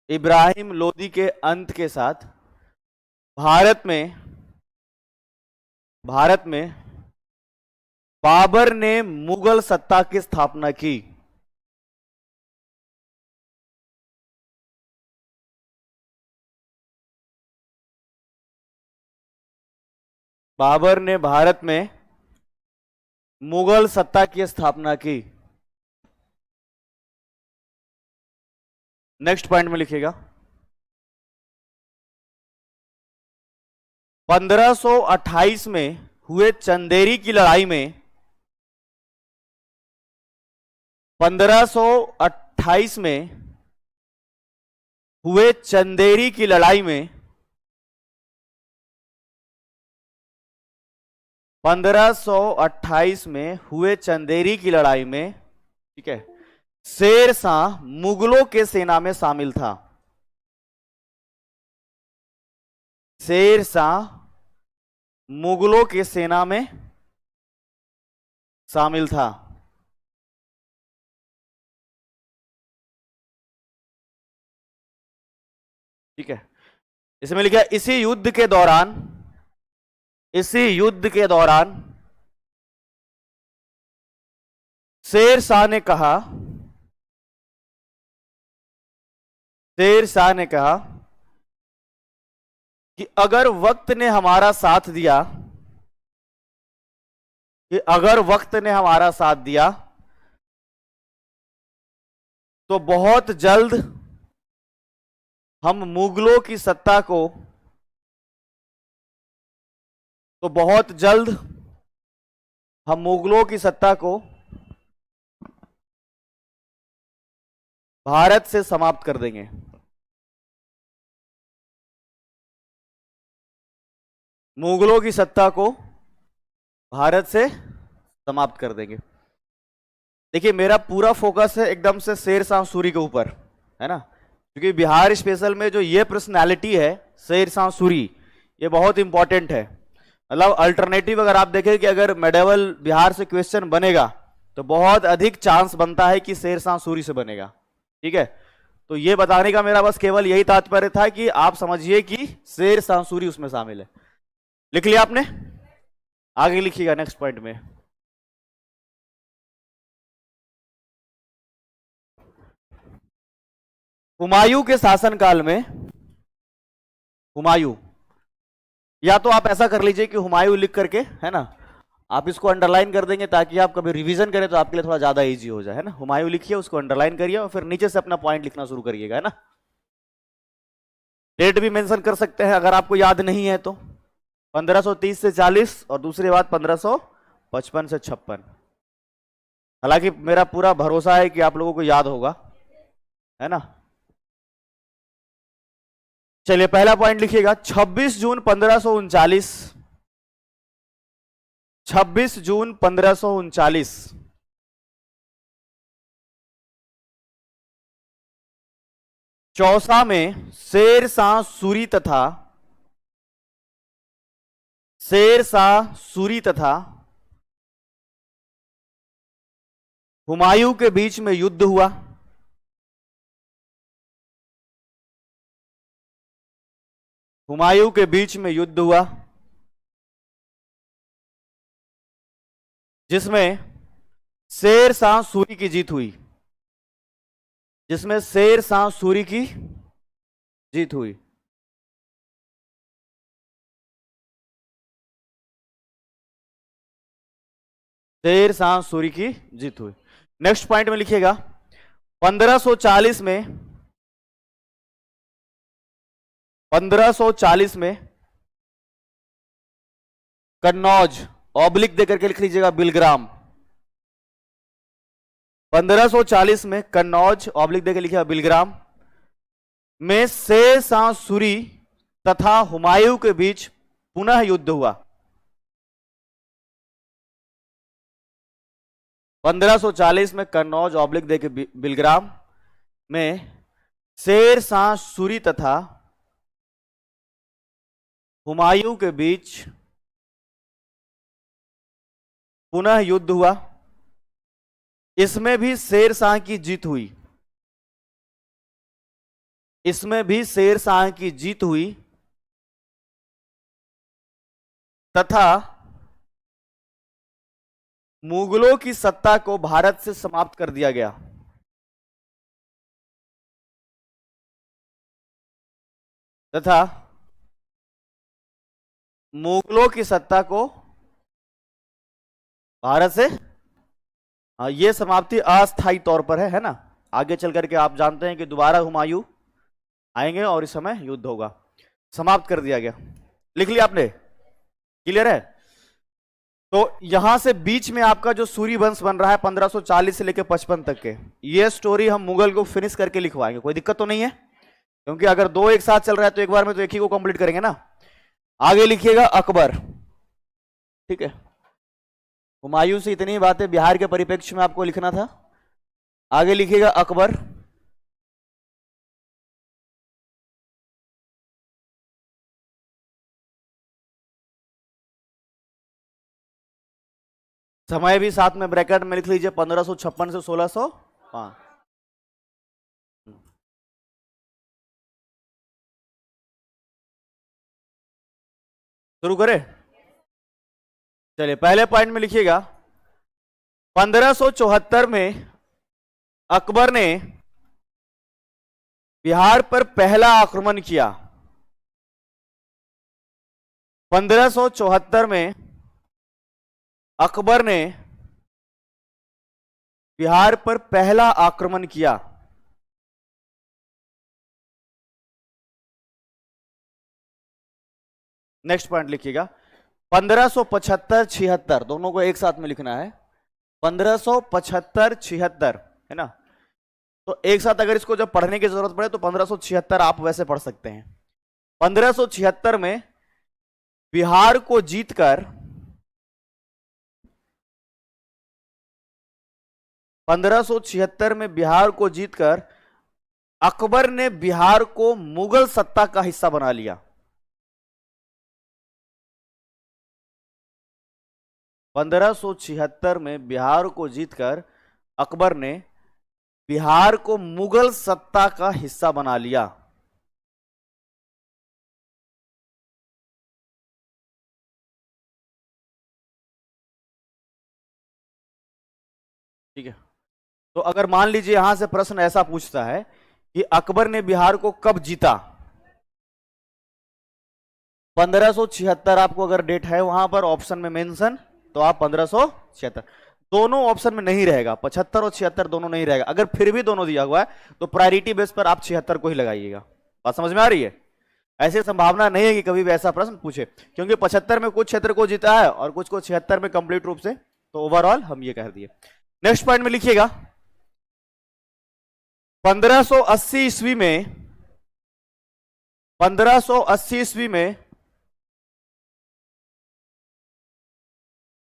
इब्राहिम लोदी के अंत के साथ भारत में, भारत में बाबर ने मुगल सत्ता की स्थापना की। बाबर ने भारत में मुगल सत्ता की स्थापना की। नेक्स्ट पॉइंट में लिखिएगा, 1528 में हुए चंदेरी की लड़ाई में, 1528 में हुए चंदेरी की लड़ाई में, 1528 में हुए चंदेरी की लड़ाई में, ठीक है, शेर शाह मुगलों के सेना में शामिल था। शेर शाह मुगलों के सेना में शामिल था। ठीक है, इसमें लिखा है, इसी युद्ध के दौरान, इसी युद्ध के दौरान शेर शाह ने कहा, शेर शाह ने कहा कि अगर वक्त ने हमारा साथ दिया, कि अगर वक्त ने हमारा साथ दिया तो बहुत जल्द हम मुगलों की सत्ता को, तो बहुत जल्द हम मुगलों की सत्ता को भारत से समाप्त कर देंगे। मुगलों की सत्ता को भारत से समाप्त कर देंगे। देखिए, मेरा पूरा फोकस है एकदम से शेर शाह सूरी के ऊपर, है ना, क्योंकि बिहार स्पेशल में जो ये पर्सनालिटी है शेर शाह सूरी, ये बहुत इंपॉर्टेंट है। मतलब अल्टरनेटिव अगर आप देखें कि अगर मेडिवल बिहार से क्वेश्चन बनेगा तो बहुत अधिक चांस बनता है कि शेर शाह सूरी से बनेगा। ठीक है, तो ये बताने का मेरा बस केवल यही तात्पर्य था कि आप समझिए कि शेर शाह सूरी उसमें शामिल है। लिख लिया आपने? आगे लिखिएगा नेक्स्ट पॉइंट में। हुमायूं के शासनकाल में, हुमायूं, या तो आप ऐसा कर लीजिए कि हुमायूं लिख करके, है ना, आप इसको अंडरलाइन कर देंगे ताकि आप कभी रिवीजन करें तो आपके लिए थोड़ा ज्यादा इजी हो जाए, है ना। हुमायूं लिखिए, उसको अंडरलाइन करिए और फिर नीचे से अपना पॉइंट लिखना शुरू करिएगा, है ना। डेट भी मेंशन कर सकते हैं अगर आपको याद नहीं है तो, 1530 से 40 और दूसरी बात 1555 से 56। हालांकि मेरा पूरा भरोसा है कि आप लोगों को याद होगा, है ना। चलिए पहला पॉइंट लिखिएगा, 26 जून 1539, 26 जून 1539 चौसा में शेर शाह सूरी तथा, शेर शाह सूरी तथा हुमायूं के बीच में युद्ध हुआ। हुमायूं के बीच में युद्ध हुआ जिसमें शेर शाह सूरी की जीत हुई, जिसमें शेर शाह सूरी की जीत हुई। शेर शाह सूरी की जीत हुई। नेक्स्ट पॉइंट में लिखिएगा, 1540 में, 1540 में कन्नौज, ऑब्लिक देकर के लिख लीजिएगा बिलग्राम, 1540 में कन्नौज ऑब्लिक देकर लिखिएगा बिलग्राम में शेर शाह सूरी तथा हुमायूं के बीच पुनः युद्ध हुआ। 1540 में कन्नौज ऑब्लिक दे के बिलग्राम में शेर शाह सूरी तथा हुमायूं के बीच पुनः युद्ध हुआ। इसमें भी शेर शाह की जीत हुई। इसमें भी शेर शाह की जीत हुई तथा मुगलों की सत्ता को भारत से समाप्त कर दिया गया। तथा मुगलों की सत्ता को भारत से, यह समाप्ति अस्थायी तौर पर है ना। आगे चल करके आप जानते हैं कि दोबारा हुमायूं आएंगे और इस समय युद्ध होगा। समाप्त कर दिया गया। लिख लिया आपने? क्लियर है? तो यहां से बीच में आपका जो सूरी वंश बन रहा है 1540 से लेकर 55 तक के, ये स्टोरी हम मुगल को फिनिश करके लिखवाएंगे। कोई दिक्कत तो नहीं है, क्योंकि अगर दो एक साथ चल रहा है तो एक बार में तो एक ही को कंप्लीट करेंगे ना। आगे लिखिएगा अकबर। ठीक है, हुमायूं से इतनी बातें बिहार के परिप्रेक्ष्य में आपको लिखना था। आगे लिखिएगा अकबर। समय भी साथ में ब्रैकेट में लिख लीजिए, 1556 से 1605। शुरू करें? चलिए पहले पॉइंट में लिखिएगा, 1574 में अकबर ने बिहार पर पहला आक्रमण किया। 1574 में अकबर ने बिहार पर पहला आक्रमण किया। नेक्स्ट पॉइंट लिखिएगा, 1575-76 दोनों को एक साथ में लिखना है। 1575-76 है ना। तो एक साथ अगर इसको जब पढ़ने की जरूरत पड़े तो 1576 आप वैसे पढ़ सकते हैं। 1576 में बिहार को जीतकर 1576 में बिहार को जीतकर अकबर ने बिहार को मुगल सत्ता का हिस्सा बना लिया। 1576 में बिहार को जीतकर अकबर ने बिहार को मुगल सत्ता का हिस्सा बना लिया। ठीक है, तो अगर मान लीजिए यहां से प्रश्न ऐसा पूछता है कि अकबर ने बिहार को कब जीता, 1576 आपको अगर डेट है वहां पर ऑप्शन में मेंशन, तो आप 1576, दोनों ऑप्शन में नहीं रहेगा, 75 और 76 दोनों नहीं रहेगा। अगर फिर भी दोनों दिया हुआ है तो प्रायोरिटी बेस पर आप 76 को ही लगाइएगा। बात समझ में आ रही है? ऐसी संभावना नहीं है कि कभी भी ऐसा प्रश्न पूछे, क्योंकि 75 में कुछ क्षेत्र को जीता है और कुछ को 76 में कंप्लीट रूप से, तो ओवरऑल हम ये कह दिए। नेक्स्ट पॉइंट में लिखिएगा, 1580 ईस्वी में 1580 ईस्वी में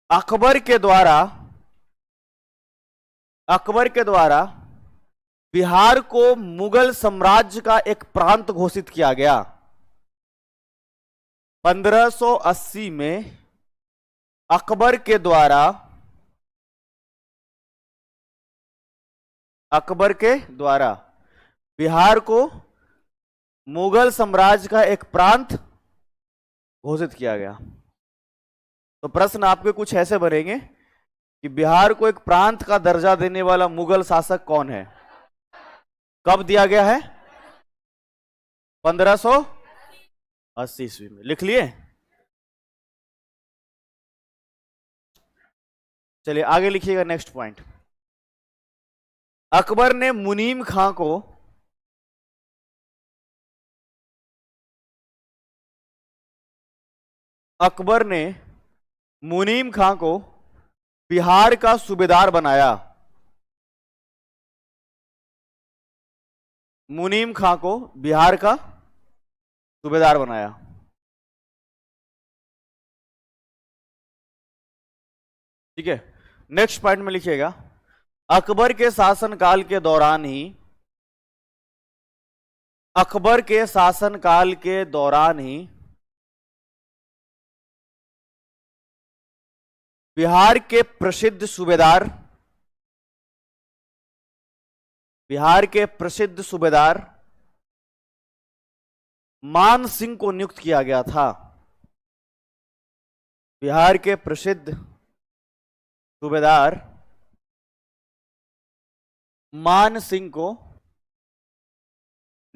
अकबर के द्वारा बिहार को मुगल साम्राज्य का एक प्रांत घोषित किया गया। 1580 में अकबर के द्वारा बिहार को मुगल साम्राज्य का एक प्रांत घोषित किया गया। तो प्रश्न आपके कुछ ऐसे बनेंगे कि बिहार को एक प्रांत का दर्जा देने वाला मुगल शासक कौन है, कब दिया गया है? 1580 ईस्वी में। लिख लिए? चलिए आगे लिखिएगा नेक्स्ट पॉइंट, अकबर ने मुनीम खां को बिहार का सूबेदार बनाया। मुनीम खां को बिहार का सूबेदार बनाया। ठीक है, नेक्स्ट पॉइंट में लिखिएगा, अकबर के शासनकाल के दौरान ही अकबर के शासनकाल के दौरान ही बिहार के प्रसिद्ध सूबेदार मान सिंह को नियुक्त किया गया था। बिहार के प्रसिद्ध सूबेदार मान सिंह को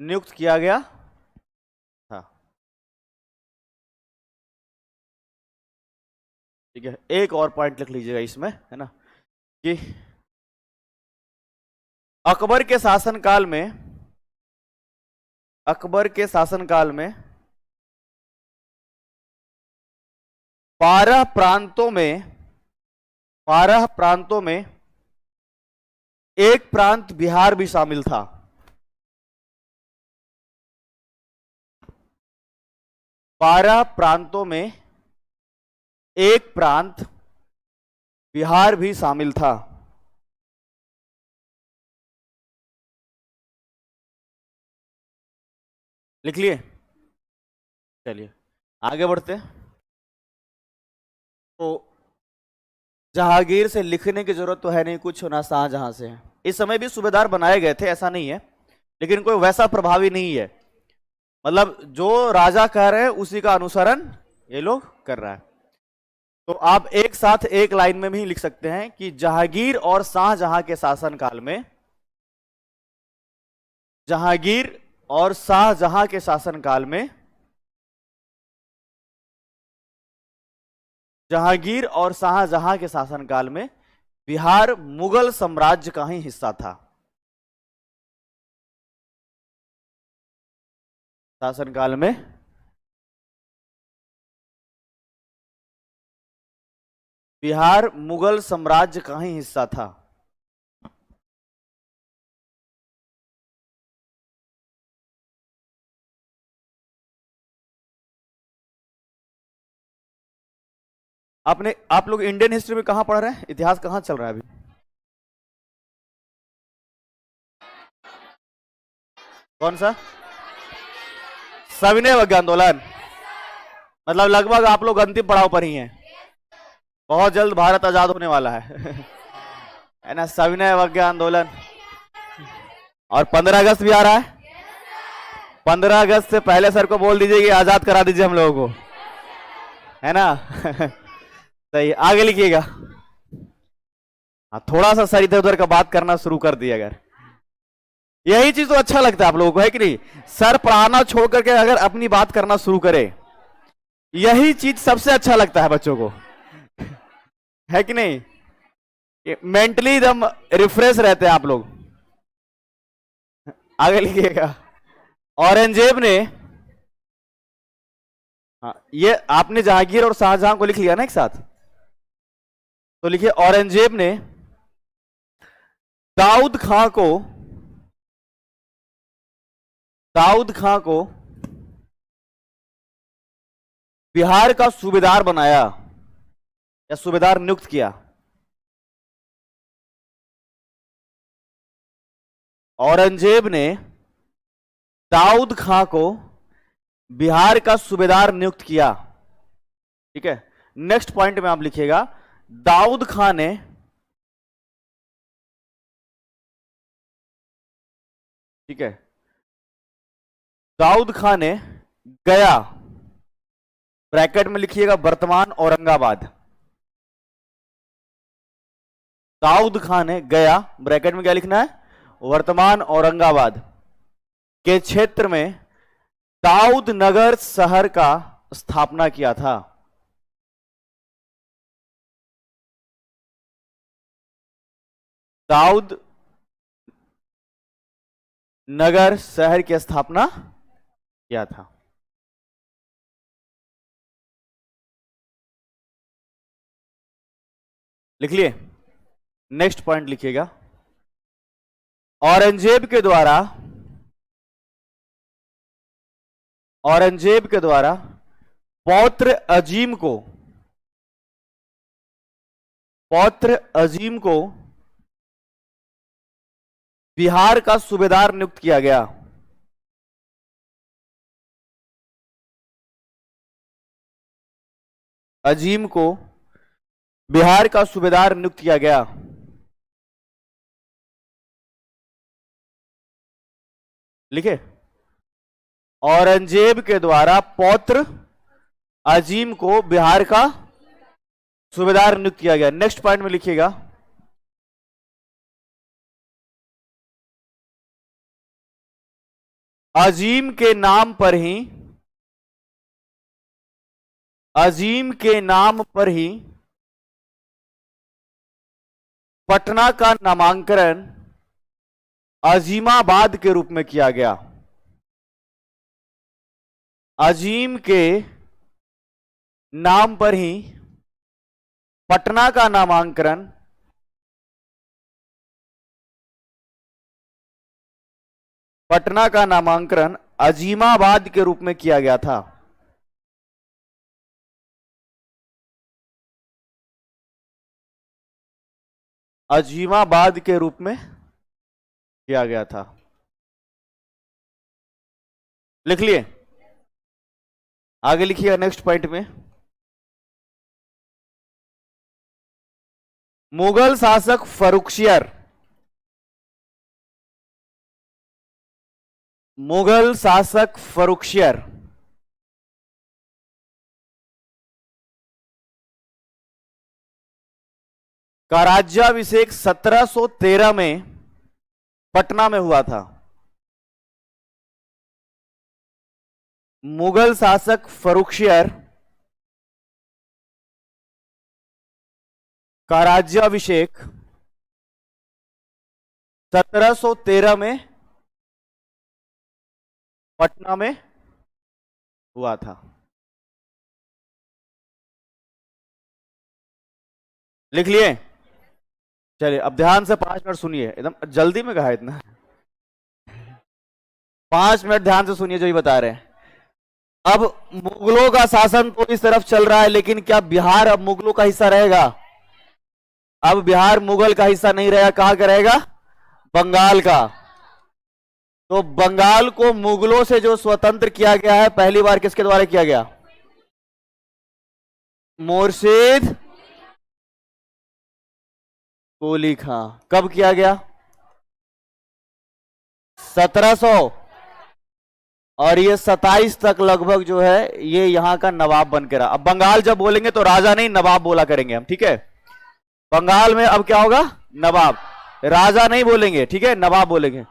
नियुक्त किया गया था। ठीक है, एक और पॉइंट लिख लीजिएगा इसमें, है ना, कि अकबर के शासनकाल में 12 प्रांतों में एक प्रांत बिहार भी शामिल था। 12 प्रांतों में एक प्रांत बिहार भी शामिल था। लिख लिए? चलिए आगे बढ़ते हैं। तो जहांगीर से लिखने की जरूरत तो है नहीं कुछ, ना शाहजहां से है। इस समय भी सूबेदार बनाए गए थे, ऐसा नहीं है, लेकिन कोई वैसा प्रभावी नहीं है। मतलब जो राजा कह रहे हैं उसी का अनुसरण ये लोग कर रहा है। तो आप एक साथ एक लाइन में भी लिख सकते हैं कि जहांगीर और शाहजहां के शासनकाल में बिहार मुगल साम्राज्य का ही हिस्सा था। शासनकाल में बिहार मुगल साम्राज्य का ही हिस्सा था। आप लोग इंडियन हिस्ट्री में कहां पढ़ रहे हैं? इतिहास कहां चल रहा है अभी? कौन सा? सविनय अवज्ञा आंदोलन। मतलब लगभग आप लोग अंतिम पड़ाव पर ही हैं। बहुत जल्द भारत आजाद होने वाला है है ना। सविनय अवज्ञा आंदोलन, और 15 अगस्त भी आ रहा है। 15 अगस्त से पहले सर को बोल दीजिए कि आजाद करा दीजिए हम लोगों को, है ना सही, आगे लिखिएगा। थोड़ा सा सर इधर उधर का बात करना शुरू कर दिया, अगर यही चीज तो अच्छा लगता है आप लोगों को, है कि नहीं? सर पढ़ाना छोड़ करके अगर अपनी बात करना शुरू करे, यही चीज सबसे अच्छा लगता है बच्चों को, है कि नहीं? मेंटली एकदम रिफ्रेश रहते हैं आप लोग। आगे लिखिएगा। औरंगजेब ने, ये आपने जहांगीर और शाहजहां को लिख लिया ना एक साथ, तो लिखिए औरंगजेब ने दाऊद खां को बिहार का सूबेदार बनाया या सूबेदार नियुक्त किया। औरंगजेब ने दाऊद खां को बिहार का सूबेदार नियुक्त किया। ठीक है, नेक्स्ट पॉइंट में आप लिखिएगा, दाऊद खां ने गया, ब्रैकेट में लिखिएगा वर्तमान औरंगाबाद। दाऊद खां ने गया, ब्रैकेट में क्या लिखना है? वर्तमान औरंगाबाद के क्षेत्र में दाऊद नगर शहर का स्थापना किया था। दाऊद नगर शहर की स्थापना किया था। लिख लिए? नेक्स्ट पॉइंट लिखिएगा, औरंगजेब के द्वारा पौत्र अजीम को बिहार का सूबेदार नियुक्त किया गया? अजीम को बिहार का सूबेदार नियुक्त किया गया। लिखे, औरंगजेब के द्वारा पौत्र अजीम को बिहार का सूबेदार नियुक्त किया गया। नेक्स्ट पॉइंट में लिखिएगा, अजीम के नाम पर ही, अजीम के नाम पर ही पटना का नामांकन अजीमाबाद के रूप में किया गया। अजीम के नाम पर ही पटना का नामांकन अजीमाबाद के रूप में किया गया था। अजीमाबाद के रूप में किया गया था। लिख लिए? आगे लिखिएगा नेक्स्ट पॉइंट में, मुगल शासक फर्रुखसियर, मुगल शासक फर्रुखसियर का राज्याभिषेक 1713 में पटना में हुआ था। मुगल शासक फर्रुखसियर का राज्याभिषेक 1713 में पटना में हुआ था। लिख लिए? चलिए अब ध्यान से 5 मिनट सुनिए, एकदम जल्दी में कहा इतना, 5 मिनट ध्यान से सुनिए जो ही बता रहे हैं। अब मुगलों का शासन तो इस तरफ चल रहा है, लेकिन क्या बिहार अब मुगलों का हिस्सा रहेगा? अब बिहार मुगल का हिस्सा नहीं रहेगा, कहां का रहेगा? बंगाल का। तो बंगाल को मुगलों से जो स्वतंत्र किया गया है, पहली बार किसके द्वारा किया गया? मुर्शिद कुली खां। कब किया गया? 1700, और ये 27 तक लगभग जो है ये यहां का नवाब बन के रहा। अब बंगाल जब बोलेंगे तो राजा नहीं नवाब बोला करेंगे हम, ठीक है? बंगाल में अब क्या होगा? नवाब, राजा नहीं बोलेंगे, ठीक है, नवाब बोलेंगे।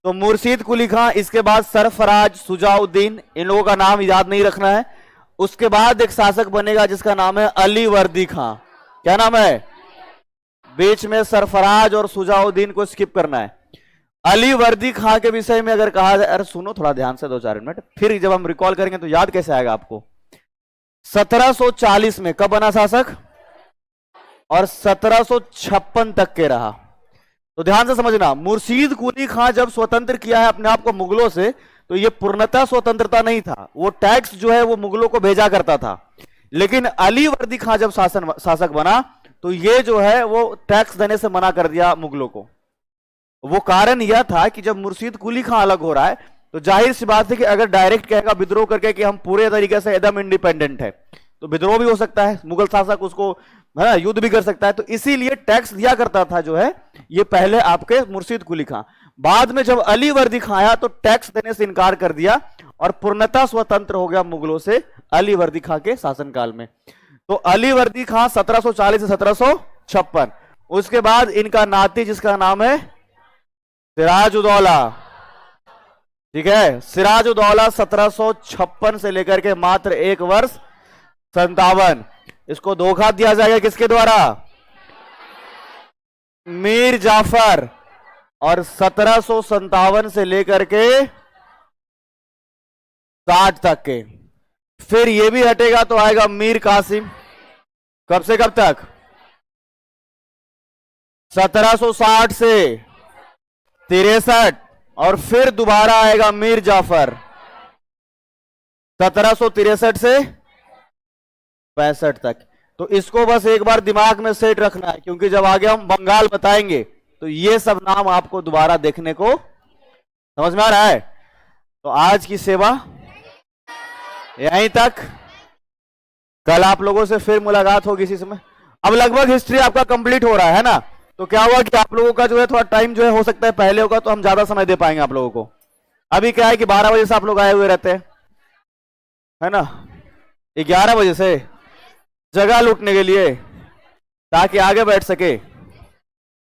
तो मुर्शिद कुली खां, इसके बाद सरफराज, सुजाउद्दीन, इन लोगों का नाम याद नहीं रखना है। उसके बाद एक शासक बनेगा जिसका नाम है अली वर्दी खां। क्या नाम है? बीच में सरफराज और सुजाउद्दीन को स्किप करना है। अली वर्दी खां के विषय में अगर कहा जाए, अरे सुनो थोड़ा ध्यान से 2-4 मिनट, फिर जब हम रिकॉल करेंगे तो याद कैसे आएगा आपको। 1740 में कब बना शासक, और 1756 तक के रहा। तो ध्यान से समझना, मुर्शीद कुली खां जब स्वतंत्र किया है अपने आप को मुगलों से, तो ये पूर्णतः स्वतंत्रता नहीं था, वो टैक्स जो है वो मुगलों को भेजा करता था। लेकिन अली वर्दी खां जब शासक बना तो ये जो है वो टैक्स देने से मना कर दिया मुगलों को। वो कारण यह था कि जब मुर्शीद कुली खां अलग हो रहा है तो जाहिर सी बात है कि अगर डायरेक्ट कहेगा विद्रोह करके कि हम पूरे तरीके से एकदम इंडिपेंडेंट है, तो विद्रोह भी हो सकता है, मुगल शासक उसको है ना युद्ध भी कर सकता है। तो इसीलिए टैक्स दिया करता था जो है ये पहले आपके मुर्शीद कुली खां। बाद में जब अली वर्दी खां आया तो टैक्स देने से इनकार कर दिया और पूर्णतः स्वतंत्र हो गया मुगलों से अली वर्दी खां के शासनकाल में। तो अली वर्दी खां 1740 से 1756। उसके बाद इनका नाती जिसका नाम है सिराजुद्दौला, ठीक है, सिराजुद्दौला 1756 से लेकर के मात्र 1 वर्ष 57। इसको धोखा दिया जाएगा किसके द्वारा? मीर जाफर। और 1757 से लेकर के 60 तक के, फिर ये भी हटेगा तो आएगा मीर कासिम। कब से कब तक? 1760 से 63, और फिर दोबारा आएगा मीर जाफर 1763 से 65 तक। तो इसको बस एक बार दिमाग में सेट रखना है, क्योंकि जब आगे हम बंगाल बताएंगे तो ये सब नाम आपको दोबारा देखने को समझ में आ रहा है। तो आज की सेवा यहीं तक, कल आप लोगों से फिर मुलाकात होगी इसी समय। अब लगभग हिस्ट्री आपका कंप्लीट हो रहा है ना, तो क्या हुआ कि आप लोगों का जो है थोड़ा टाइम जो है हो सकता है पहले होगा, तो हम ज्यादा समय दे पाएंगे आप लोगों को। अभी क्या है कि 12 बजे से आप लोग आए हुए रहते हैं, है ना, 11 बजे से जगह लूटने के लिए, ताकि आगे बैठ सके।